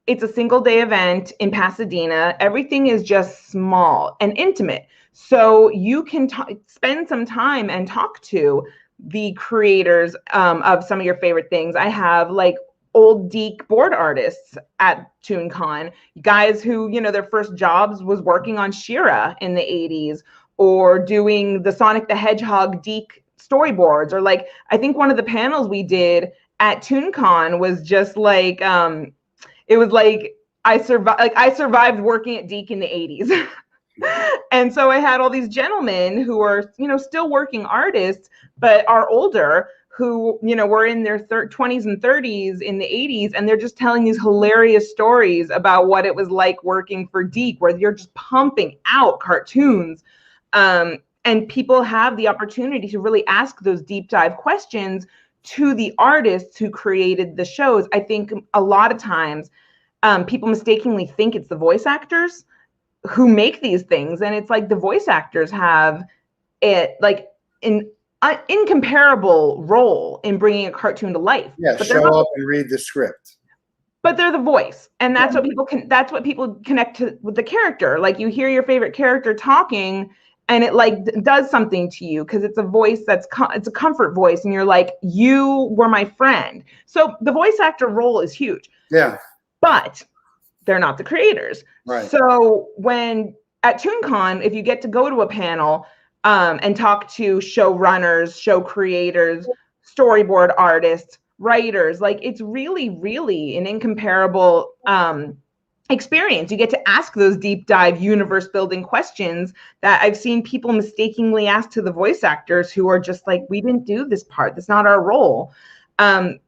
it's a single day event in Pasadena, everything is just small and intimate. So you can spend some time and talk to the creators of some of your favorite things. I have like old Deke board artists at ToonCon, guys who, their first jobs was working on She-Ra in the 80s, or doing the Sonic the Hedgehog Deke storyboards, or like, I think one of the panels we did at ToonCon was just like, it was like I survived working at Deke in the 80s. And so I had all these gentlemen who are, still working artists, but are older, who, were in their 20s and 30s in the 80s, and they're just telling these hilarious stories about what it was like working for Deke, where you're just pumping out cartoons. And people have the opportunity to really ask those deep dive questions to the artists who created the shows. I think a lot of times people mistakenly think it's the voice actors who make these things. And it's like the voice actors have it like an incomparable role in bringing a cartoon to life. Yeah, but show up and read the script. But they're the voice. And that's what people connect to with the character. Like, you hear your favorite character talking, and it like does something to you because it's a voice it's a comfort voice, and you're like, you were my friend. So the voice actor role is huge. Yeah. But they're not the creators. Right. So when at ToonCon, if you get to go to a panel and talk to showrunners, show creators, storyboard artists, writers, like, it's really, really an incomparable experience. You get to ask those deep dive universe building questions that I've seen people mistakenly ask to the voice actors, who are just like, we didn't do this part. That's not our role. Again,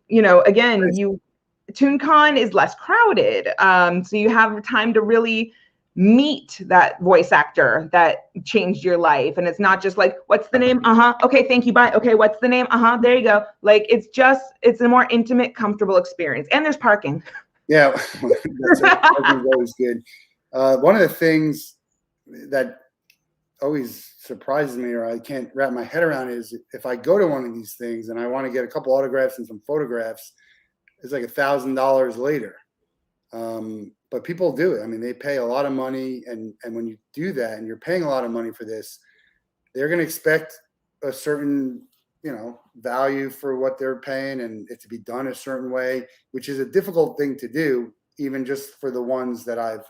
ToonCon is less crowded. So you have time to really meet that voice actor that changed your life. And it's not just like, what's the name? Okay, thank you, bye. Okay, what's the name? There you go. Like, it's a more intimate, comfortable experience. And there's parking. Yeah, parking is always good. One of the things that always surprises me, or I can't wrap my head around, is if I go to one of these things and I want to get a couple autographs and some photographs, it's like $1,000 later. But people do it. I mean, they pay a lot of money, and when you do that and you're paying a lot of money for this, they're going to expect a certain, value for what they're paying, and it to be done a certain way, which is a difficult thing to do, even just for the ones that I've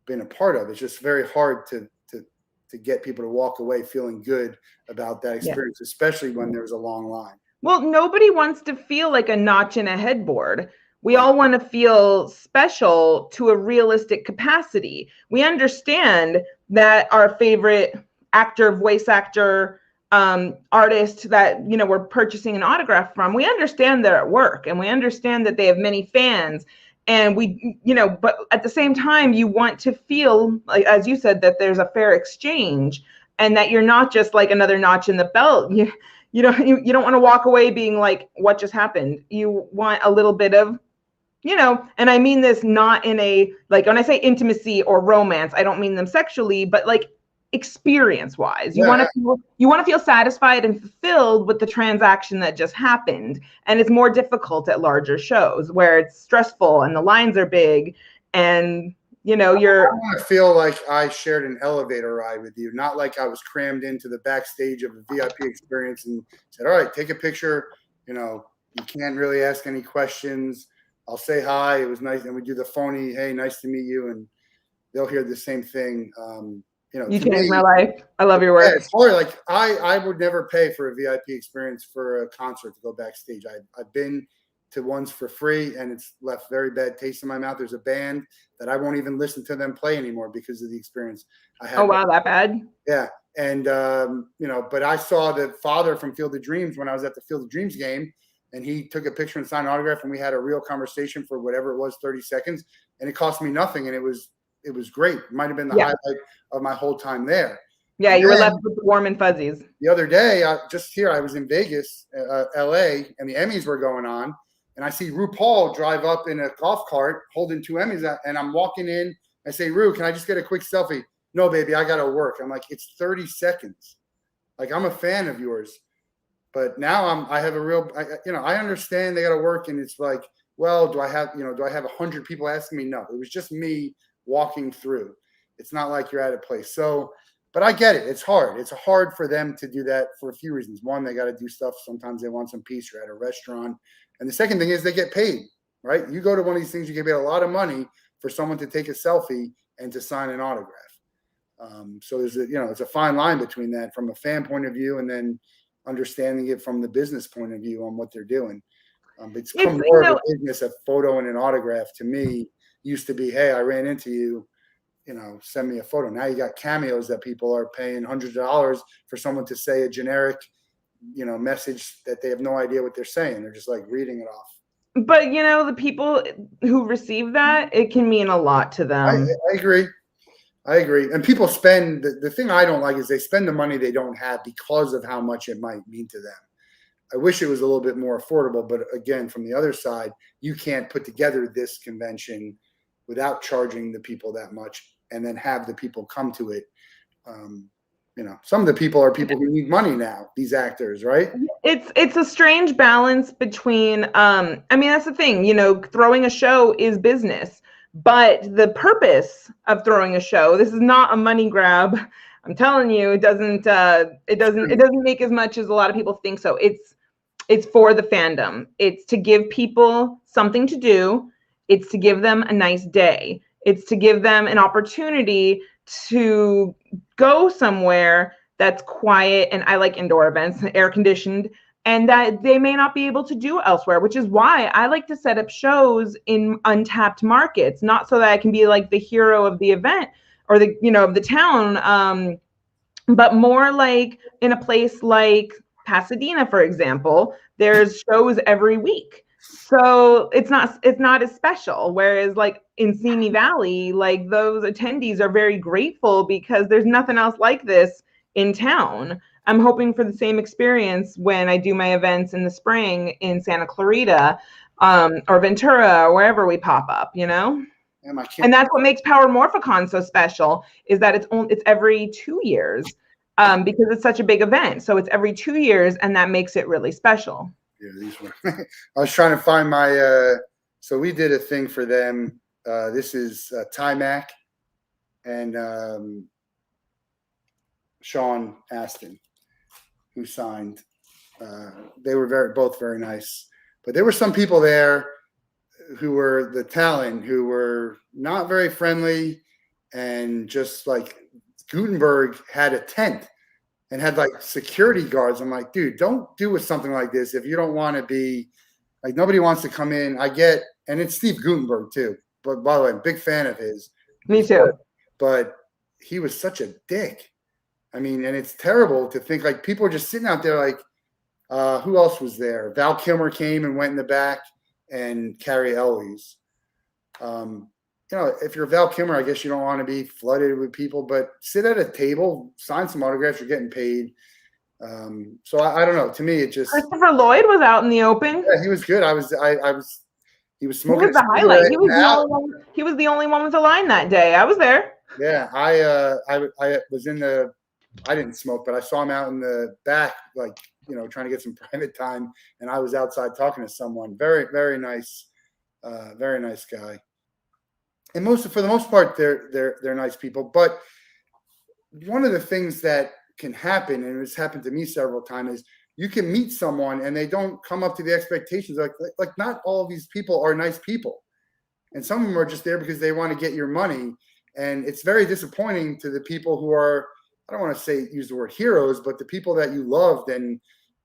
been a part of. It's just very hard to get people to walk away feeling good about that experience, especially when there's a long line. Well, nobody wants to feel like a notch in a headboard. We all want to feel special to a realistic capacity. We understand that our favorite actor, voice actor, artist that, we're purchasing an autograph from, we understand they're at work, and we understand that they have many fans. And but at the same time, you want to feel, like, as you said, that there's a fair exchange, and that you're not just like another notch in the belt. You don't want to walk away being like, what just happened? You want a little bit of, and I mean this not in a, like, when I say intimacy or romance, I don't mean them sexually, but like experience wise. You want to feel satisfied and fulfilled with the transaction that just happened. And it's more difficult at larger shows where it's stressful and the lines are big, and I want to feel like I shared an elevator ride with you, not like I was crammed into the backstage of a VIP experience and said, all right, take a picture, You can't really ask any questions. I'll say hi. It was nice. And we do the phony, hey, nice to meet you. And they'll hear the same thing. You To changed me, my life. I love your yeah, work. it's hard. Like I would never pay for a VIP experience for a concert to go backstage. I've been to ones for free and it's left very bad taste in my mouth. There's a band that I won't even listen to them play anymore because of the experience I had. Oh, wow, that bad? Yeah. And, but I saw the father from Field of Dreams when I was at the Field of Dreams game, and he took a picture and signed an autograph, and we had a real conversation for whatever it was, 30 seconds, and it cost me nothing. And it was great. It might've been the highlight of my whole time there. Yeah. You were left with the warm and fuzzies. The other day, I was in Vegas, LA, and the Emmys were going on. And I see RuPaul drive up in a golf cart holding 2 Emmys. And I'm walking in. I say, Ru, can I just get a quick selfie? No, baby, I got to work. I'm like, it's 30 seconds. Like, I'm a fan of yours. But now I have a real, I understand they got to work. And it's like, well, do I have 100 people asking me? No, it was just me walking through. It's not like you're at a place. So, but I get it. It's hard. It's hard for them to do that for a few reasons. One, they got to do stuff. Sometimes they want some peace. You're at a restaurant. And the second thing is they get paid, right? You go to one of these things, you get paid a lot of money for someone to take a selfie and to sign an autograph. So there's it's a fine line between that from a fan point of view and then understanding it from the business point of view on what they're doing. It's become more of a business. A photo and an autograph to me used to be, hey, I ran into you, send me a photo. Now you got cameos that people are paying hundreds of dollars for someone to say a generic, message that they have no idea what they're saying. They're just like reading it off. But the people who receive that, it can mean a lot to them. I agree. And people spend, the thing I don't like is they spend the money they don't have because of how much it might mean to them. I wish it was a little bit more affordable, but again, from the other side, you can't put together this convention without charging the people that much and then have the people come to it. Some of the people are people who need money now, these actors, right? It's a strange balance between, that's the thing, throwing a show is business. But the purpose of throwing a show, this is not a money grab. I'm telling you, it doesn't make as much as a lot of people think so. It's for the fandom. It's to give people something to do. It's to give them a nice day. It's to give them an opportunity to go somewhere that's quiet, and I like indoor events, air conditioned, and that they may not be able to do elsewhere, which is why I like to set up shows in untapped markets, not so that I can be like the hero of the event or the, of the town, but more like in a place like Pasadena, for example, there's shows every week. So it's not as special. Whereas like in Simi Valley, like those attendees are very grateful because there's nothing else like this in town. I'm hoping for the same experience when I do my events in the spring in Santa Clarita, or Ventura, or wherever we pop up, And that's what makes Power Morphicon so special, is that it's every 2 years, because it's such a big event. So it's every 2 years, and that makes it really special. Yeah, these were. I was trying to find my. So we did a thing for them. This is Ty Mac and Sean Astin, who signed. They were both very nice, but there were some people there who were the talent who were not very friendly, and just like Gutenberg had a tent and had like security guards. I'm like, dude, don't do with something like this if you don't want to be like, nobody wants to come in. I get, and it's Steve Gutenberg too. But by the way, I'm a big fan of his. Me too. But he was such a dick. I mean, and it's terrible to think like people are just sitting out there like, who else was there? Val Kilmer came and went in the back, and Carrie Elwes. If you're Val Kilmer, I guess you don't want to be flooded with people, but sit at a table, sign some autographs, you're getting paid. So I don't know. To me, it just. Christopher Lloyd was out in the open. Yeah, he was good. He was smoking. He was the highlight. He was the only one with a line that day. I was there. Yeah, I was in the. I didn't smoke, but I saw him out in the back, like trying to get some private time, and I was outside talking to someone. Very, very nice guy. And for the most part, they're nice people. But one of the things that can happen, and it's happened to me several times, is you can meet someone and they don't come up to the expectations. Like not all of these people are nice people. And some of them are just there because they want to get your money. And it's very disappointing to the people who are, I don't want to say use the word heroes, but the people that you loved and,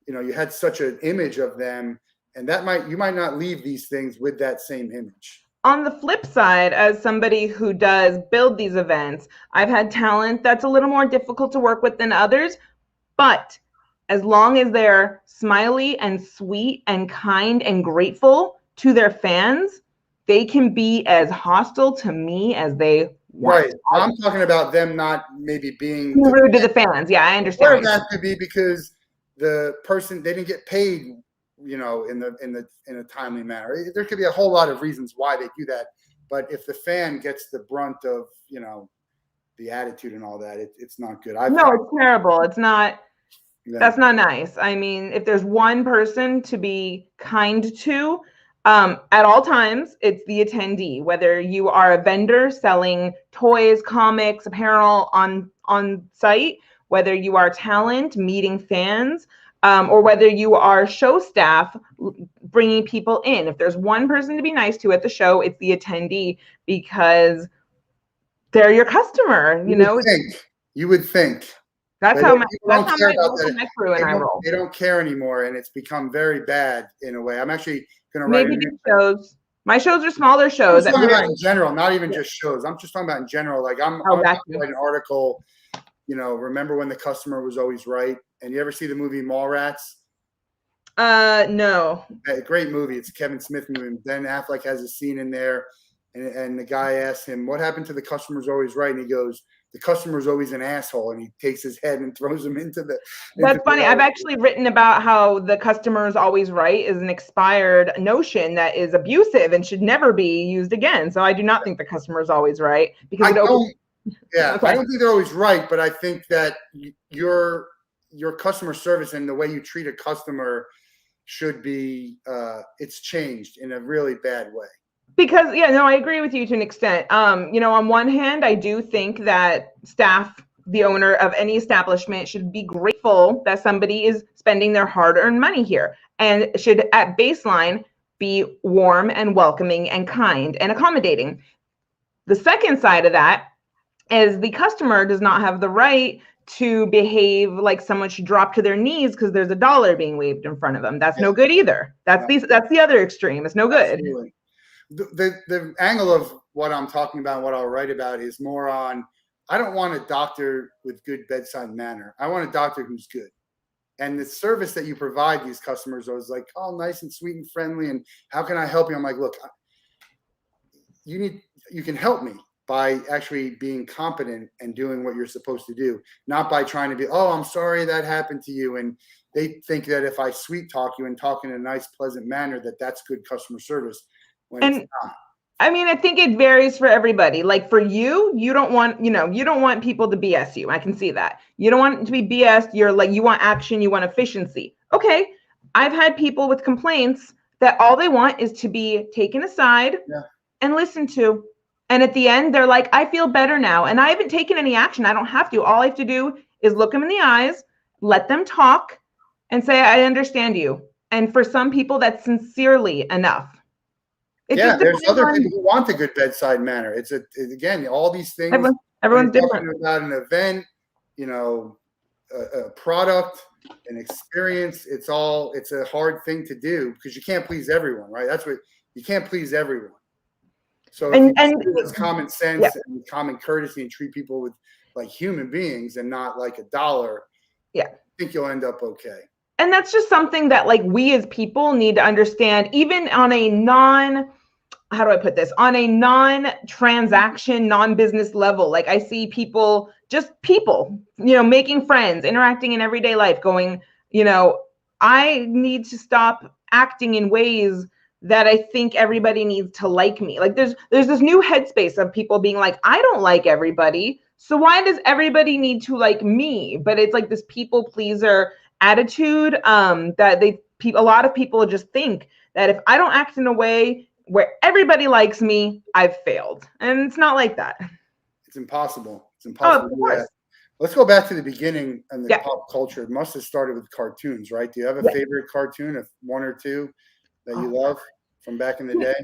you know, you had such an image of them, and you might not leave these things with that same image. On the flip side, as somebody who does build these events, I've had talent that's a little more difficult to work with than others, but as long as they're smiley and sweet and kind and grateful to their fans, they can be as hostile to me as they want. Right. I'm talking about them not maybe being rude to the fans. Yeah, I understand. Or that could be because the person, they didn't get paid, you know, in a timely manner. There could be a whole lot of reasons why they do that. But if the fan gets the brunt of, you know, the attitude and all that, it's not good. No, it's terrible. It's not. Yeah. That's not nice. I mean, if there's one person to be kind to, at all times, it's the attendee. Whether you are a vendor selling toys, comics, apparel on site, whether you are talent meeting fans, or whether you are show staff bringing people in. If there's one person to be nice to at the show, it's the attendee, because they're your customer. You would think. That's how my crew and I roll. They don't care anymore, and it's become very bad in a way. I'm actually going to write shows. My shows are smaller shows. I'm talking about in general, not even just shows. I'm just talking about in general. Like I'm going to write an article. You know, remember when the customer was always right? And you ever see the movie Mallrats? No. A great movie. It's a Kevin Smith movie. Ben Affleck has a scene in there, and the guy asks him, "What happened to the customer's always right?" And he goes, "The customer's always an asshole," and he takes his head and throws him into the. That's funny. I've actually written about how the customer is always right is an expired notion that is abusive and should never be used again. So I do not think the customer is always right, because yeah, okay. I don't think they're always right, but I think that your customer service and the way you treat a customer should be it's changed in a really bad way. Because I agree with you to an extent. On one hand, I do think that staff, the owner of any establishment, should be grateful that somebody is spending their hard-earned money here, and should at baseline be warm and welcoming and kind and accommodating. The second side of that is the customer does not have the right to behave like someone should drop to their knees because there's a dollar being waved in front of them. That's no good either. That's the other extreme. It's no good. Absolutely. The angle of what I'm talking about, what I'll write about, is more on, I don't want a doctor with good bedside manner. I want a doctor who's good. And the service that you provide these customers is like, oh, nice and sweet and friendly. And how can I help you? I'm like, look, you can help me by actually being competent and doing what you're supposed to do, not by trying to be, oh, I'm sorry that happened to you. And they think that if I sweet talk you and talk in a nice, pleasant manner, that's good customer service, when it's not. I mean, I think it varies for everybody. Like for you don't want people to BS you. I can see that. You don't want it to be BS. You want action, you want efficiency. Okay. I've had people with complaints that all they want is to be taken aside and listened to. And at the end, they're like, I feel better now. And I haven't taken any action. I don't have to. All I have to do is look them in the eyes, let them talk, and say, I understand you. And for some people, that's sincerely enough. There's other people who want a good bedside manner. Again, all these things. Everyone's different. About an event, a product, an experience. It's a hard thing to do because you can't please everyone, right? You can't please everyone. So it's common sense and common courtesy and treat people with like human beings and not like a dollar. I think you'll end up okay. And that's just something that like we as people need to understand, even on a non-transaction, non-business level. Like I see people, making friends, interacting in everyday life, going, I need to stop acting in ways that I think everybody needs to like me. Like there's this new headspace of people being like, I don't like everybody, so why does everybody need to like me? But it's like this people pleaser attitude that a lot of people just think that if I don't act in a way where everybody likes me, I've failed. And it's not like that. It's impossible. It's impossible. Oh, of course. Let's go back to the beginning and the Yeah. pop culture. It must have started with cartoons, right? Do you have a Yeah. favorite cartoon, of one or two that you Oh. love from back in the day?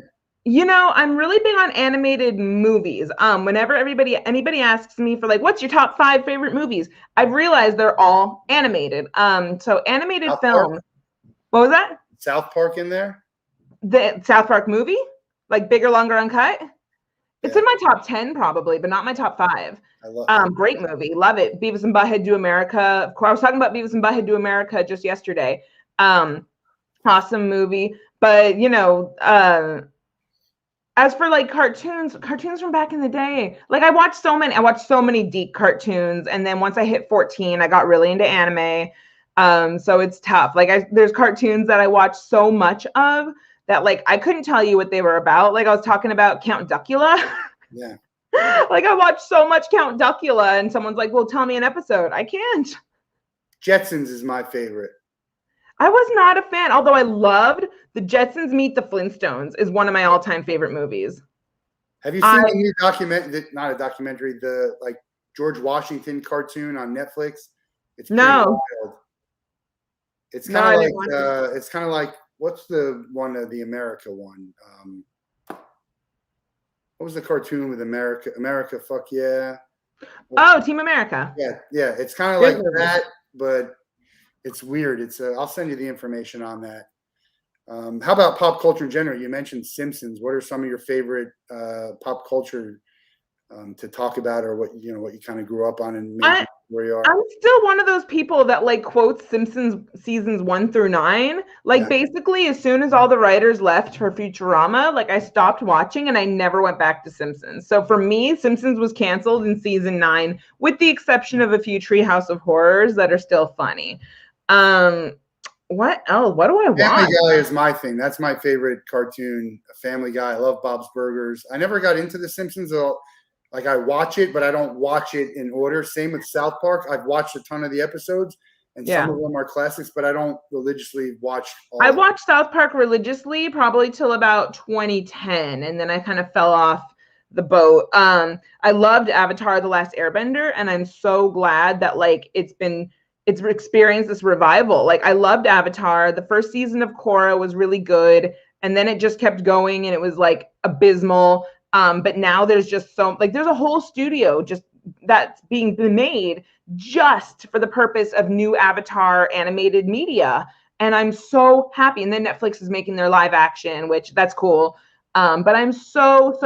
I'm really big on animated movies. Whenever anybody asks me for like, what's your top 5 favorite movies? I've realized they're all animated. So animated South film. Park? What was that? South Park in there? The South Park movie? Like Bigger, Longer, Uncut? It's Yeah, in my top 10 probably, but not my top 5. I love. Great movie. Love it. Beavis and Butthead Do America. Of course, I was talking about Beavis and Butthead Do America just yesterday. Awesome movie. But as for like cartoons from back in the day, like I watched so many deep cartoons, and then once I hit 14, I got really into anime. So it's tough. Like there's cartoons that I watched so much of that like I couldn't tell you what they were about. Like I was talking about Count Duckula. Yeah. Like I watched so much Count Duckula, and someone's like, well, tell me an episode. I can't. Jetsons is my favorite. I was not a fan, although I loved the Jetsons Meet the Flintstones is one of my all-time favorite movies. Have you seen the new documentary? Not a documentary. The like George Washington cartoon on Netflix. It's pretty No. wild. It's kind of like it's kind of like what's the one of the America one? What was the cartoon with America? America, fuck yeah. Oh, Team America. Yeah. It's kind of like that, but it's weird. I'll send you the information on that. How about pop culture in general? You mentioned Simpsons. What are some of your favorite pop culture to talk about, or what you kind of grew up on and made you where you are? I'm still one of those people that like quotes Simpsons seasons 1 through 9. Like basically, as soon as all the writers left for Futurama, like I stopped watching and I never went back to Simpsons. So for me, Simpsons was canceled in season 9, with the exception of a few Treehouse of Horrors that are still funny. What else? What do I watch? Family Guy is my thing. That's my favorite cartoon. Family Guy. I love Bob's Burgers. I never got into The Simpsons though. Like I watch it, but I don't watch it in order. Same with South Park. I've watched a ton of the episodes, and some of them are classics, but I don't religiously watch all I watched South Park religiously probably till about 2010, and then I kind of fell off the boat. I loved Avatar: The Last Airbender, and I'm so glad that like it's experienced this revival. Like I loved Avatar. The first season of Korra was really good, and then it just kept going, and it was like abysmal. But now there's just there's a whole studio just that's being made just for the purpose of new Avatar animated media. And I'm so happy. And then Netflix is making their live action, which that's cool. But I'm so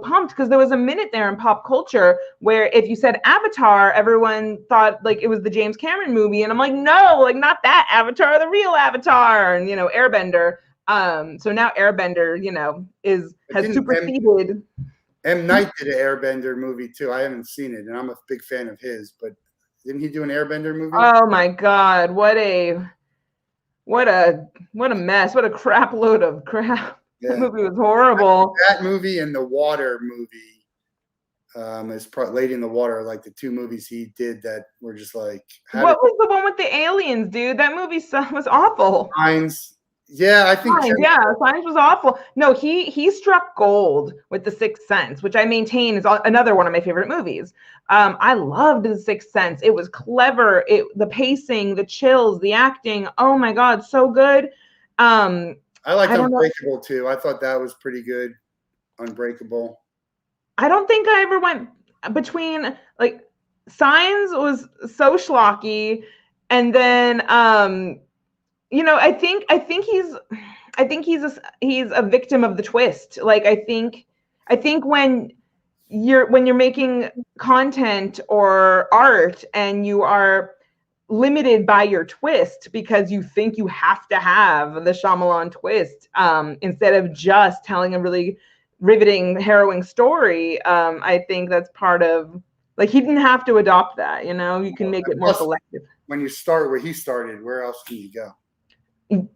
pumped because there was a minute there in pop culture where if you said Avatar, everyone thought like it was the James Cameron movie. And I'm like, no, like not that Avatar, the real Avatar, and Airbender. So now Airbender, has superseded. M. Night did an Airbender movie too. I haven't seen it, and I'm a big fan of his. But didn't he do an Airbender movie? Oh my God, what a mess! What a crap load of crap. Yeah. That movie was horrible. That movie and the Water movie is Lady in the Water, like the two movies he did that were just like. What was the one with the aliens, dude? That movie was awful. Signs. Yeah, I think. Signs was awful. No, he struck gold with The Sixth Sense, which I maintain is another one of my favorite movies. I loved The Sixth Sense. It was clever. The pacing, the chills, the acting. Oh my God, so good. I liked Unbreakable too. I thought that was pretty good. Unbreakable. I don't think I ever went between like Signs was so schlocky, and then I think he's a victim of the twist. Like I think when you're making content or art and you are limited by your twist because you think you have to have the Shyamalan twist instead of just telling a really riveting, harrowing story. I think that's part of like he didn't have to adopt that. You can make it more selective. When you start where he started, where else can you go?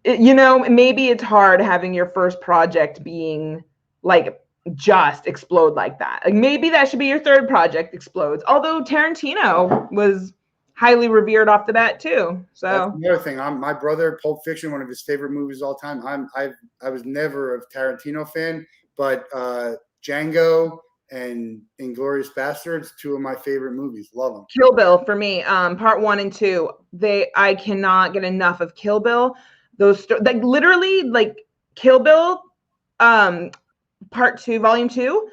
Maybe it's hard having your first project being like just explode like that. Like maybe that should be your third project explodes. Although Tarantino was highly revered off the bat too. So that's another thing. My brother, Pulp Fiction, one of his favorite movies of all time. I was never a Tarantino fan, but Django and Inglourious Bastards, two of my favorite movies. Love them. Kill Bill for me, part 1 and 2. I cannot get enough of Kill Bill. Those like literally like Kill Bill, part 2, volume 2,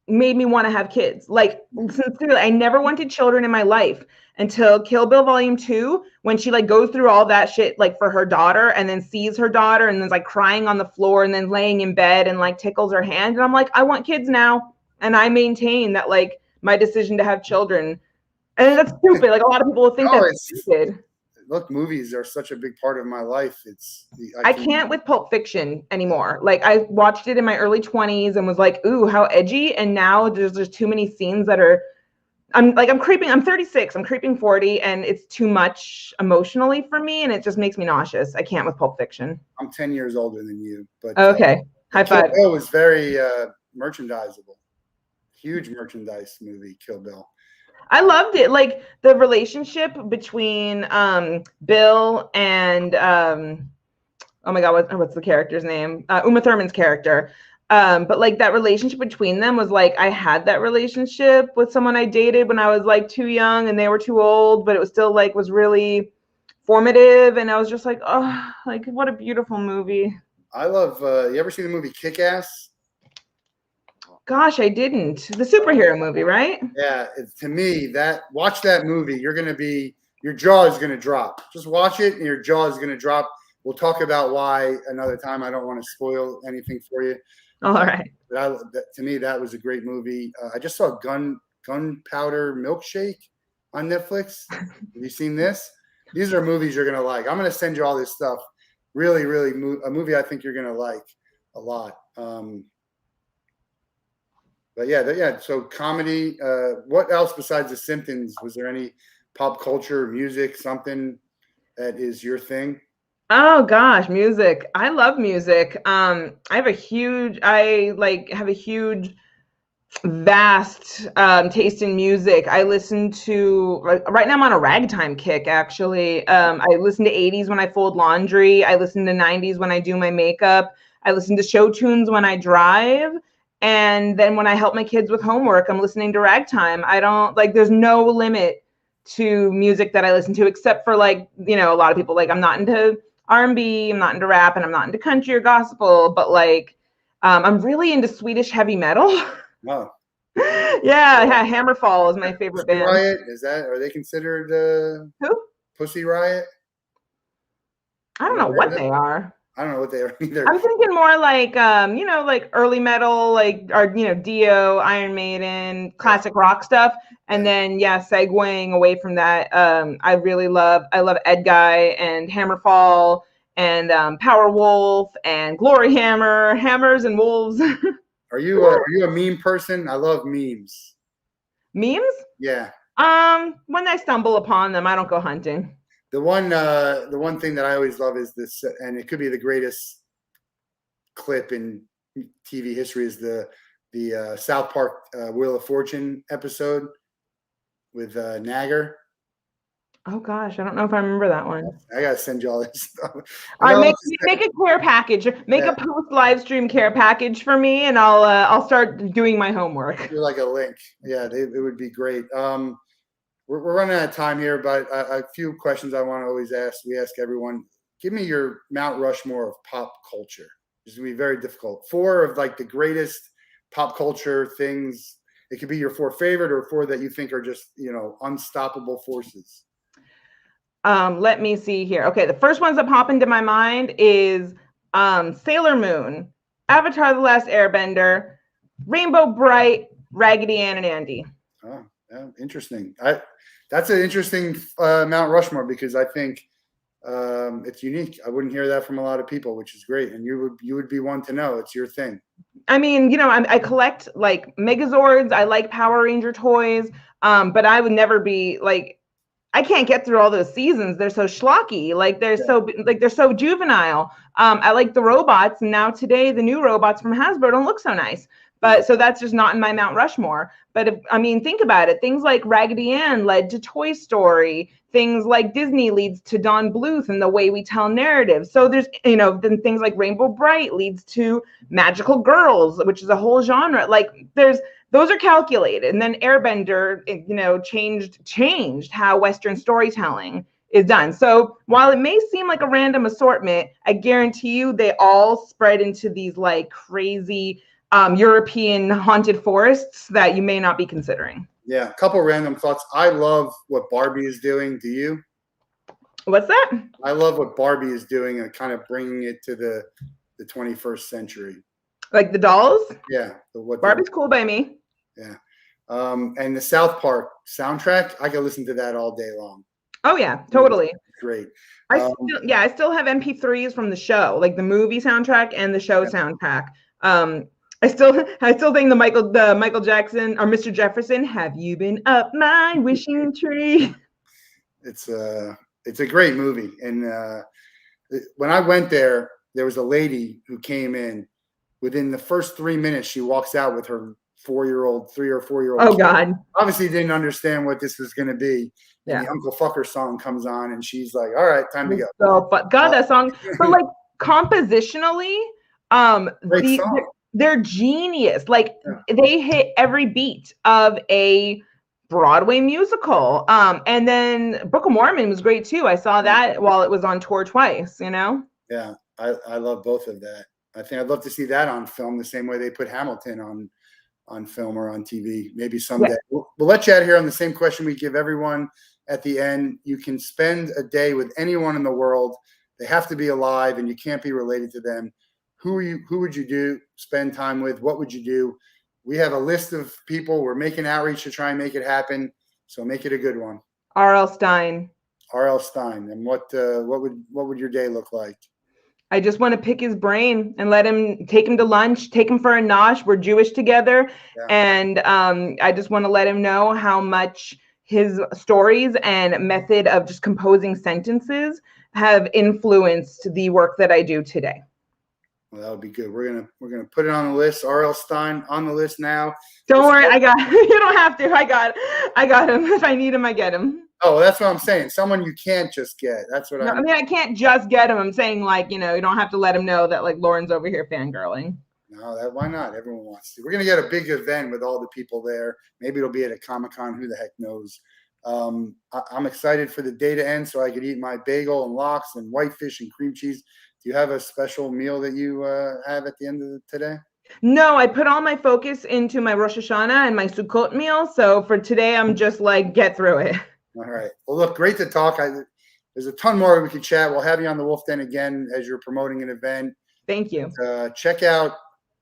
made me want to have kids. Like sincerely, I never wanted children in my life until Kill Bill volume 2, when she like goes through all that shit like for her daughter, and then sees her daughter and then's like crying on the floor and then laying in bed and like tickles her hand, and I'm like, I want kids now. And I maintain that like my decision to have children, and that's stupid. Like a lot of people will think that's stupid. Look, movies are such a big part of my life. I can't with Pulp Fiction anymore. Like I watched it in my early 20s and was like, ooh, how edgy. And now there's too many scenes that are, I'm 36, I'm creeping 40, and it's too much emotionally for me, and it just makes me nauseous. I can't with Pulp Fiction. I'm 10 years older than you, but okay. High five. Kill Bill was very merchandisable. Huge merchandise movie, Kill Bill. I loved it. Like the relationship between Bill and oh my God, what's the character's name? Uma Thurman's character. But like that relationship between them was like, I had that relationship with someone I dated when I was like too young and they were too old, but it was still like was really formative. And I was just like, oh, like what a beautiful movie. I love, you ever seen the movie Kick-Ass? Gosh, I didn't. The superhero movie, right? Yeah, to me, watch that movie. Your jaw is going to drop. Just watch it and your jaw is going to drop. We'll talk about why another time. I don't want to spoil anything for you. All right. To me, that was a great movie. I just saw Gunpowder Milkshake on Netflix. Have you seen this? These are movies you're going to like. I'm going to send you all this stuff. Really, really, a movie I think you're going to like a lot. But yeah. So comedy. What else besides The Simpsons? Was there any pop culture, music, something that is your thing? Oh gosh, music. I love music. I have a huge, vast taste in music. I listen to right now. I'm on a ragtime kick. Actually, I listen to 80s when I fold laundry. I listen to 90s when I do my makeup. I listen to show tunes when I drive. And then when I help my kids with homework, I'm listening to ragtime. I don't like, there's no limit to music that I listen to, except for like, a lot of people, like I'm not into R&B, I'm not into rap, and I'm not into country or gospel, but like, I'm really into Swedish heavy metal. Wow. Yeah, Hammerfall is my favorite Pussy band. Riot, are they considered who? Pussy Riot? I don't know what they are. I don't know what they are either. I'm thinking more like, like early metal, like, or, Dio, Iron Maiden, classic rock stuff. And then, segueing away from that, I love Ed Guy and Hammerfall and Powerwolf and Glory Hammer, Hammers and Wolves. Are you a meme person? I love memes. Memes? Yeah. When I stumble upon them, I don't go hunting. The one thing that I always love is this, and it could be the greatest clip in TV history, is the South Park Wheel of Fortune episode with Nagger. Oh gosh, I don't know if I remember that one. I gotta send you all this stuff. All right, make a care package. Make a post live stream care package for me, and I'll start doing my homework. You're like a link. Yeah, it would be great. We're running out of time here, but a few questions I want to always ask. We ask everyone. Give me your Mount Rushmore of pop culture. This is gonna be very difficult. 4 of like the greatest pop culture things. It could be your 4 favorite, or 4 that you think are just unstoppable forces. Let me see here. Okay, the first ones that pop into my mind is Sailor Moon, Avatar: The Last Airbender, Rainbow Bright, Raggedy Ann and Andy. Oh, yeah, interesting. That's an interesting Mount Rushmore, because I think it's unique. I wouldn't hear that from a lot of people, which is great. And you would be one to know. It's your thing. I mean, I collect like Megazords. I like Power Ranger toys, but I would never be like, I can't get through all those seasons. They're so schlocky. Like they're so juvenile. I like the robots, and now today the new robots from Hasbro don't look so nice. But so that's just not in my Mount Rushmore. But think about it. Things like Raggedy Ann led to Toy Story. Things like Disney leads to Don Bluth and the way we tell narratives. So there's, then things like Rainbow Bright leads to Magical Girls, which is a whole genre. Like there's those are calculated. And then Airbender, changed how Western storytelling is done. So while it may seem like a random assortment, I guarantee you they all spread into these like crazy European haunted forests that you may not be considering. Yeah, a couple random thoughts. I love what Barbie is doing. Do you? What's that? I love what Barbie is doing and kind of bringing it to the 21st century. Like the dolls? Yeah. Barbie's cool by me. Yeah. And the South Park soundtrack, I could listen to that all day long. Oh yeah, totally. Great. I still have MP3s from the show, like the movie soundtrack and the show soundtrack. I still think the Michael Jackson or Mr. Jefferson, "Have you been up my wishing tree?" It's a great movie. And when I went there, there was a lady who came in. Within the first 3 minutes, she walks out with her 3 or 4 year old. Oh God! Obviously, didn't understand what this was going to be. And the Uncle Fucker song comes on, and she's like, "All right, time to go." So, but God, that song. But like compositionally, they're genius. Like they hit every beat of a Broadway musical. And then Book of Mormon was great too. I saw that while it was on tour twice. Yeah, I love both of that. I think I'd love to see that on film the same way they put Hamilton on film or on TV. Maybe someday. We'll let you out here on the same question we give everyone at the end. You can spend a day with anyone in the world. They have to be alive, and you can't be related to them. Who would you spend time with? What would you do? We have a list of people. We're making outreach to try and make it happen. So make it a good one. R.L. Stine. R.L. Stine. And what would your day look like? I just want to pick his brain and take him to lunch, take him for a nosh. We're Jewish together. Yeah. And I just want to let him know how much his stories and method of just composing sentences have influenced the work that I do today. Well, that would be good. We're gonna put it on the list. R.L. Stine on the list now. Don't worry, I got you don't have to. I got him. If I need him, I get him. Oh, that's what I'm saying. Someone you can't just get. That's what I mean. I can't just get him. I'm saying, like, you don't have to let him know that, like, Loryn's over here fangirling. No, why not? Everyone wants to. We're going to get a big event with all the people there. Maybe it'll be at a Comic-Con. Who the heck knows? I'm excited for the day to end so I could eat my bagel and lox and whitefish and cream cheese. Do you have a special meal that you have at the end of today? No, I put all my focus into my Rosh Hashanah and my Sukkot meal. So for today, I'm just like, get through it. All right. Well, look, great to talk. There's a ton more we could chat. We'll have you on the Wolff Den again as you're promoting an event. Thank you. Check out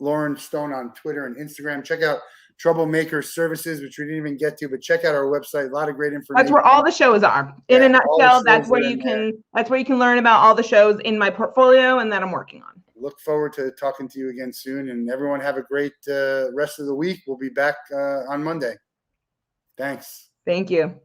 Loryn Stone on Twitter and Instagram. Check out Troublemaker Services, which we didn't even get to, but check out our website. A lot of great information. That's where all the shows are. In a nutshell, that's where you can learn about all the shows in my portfolio and that I'm working on. Look forward to talking to you again soon. And everyone have a great rest of the week. We'll be back on Monday. Thanks. Thank you.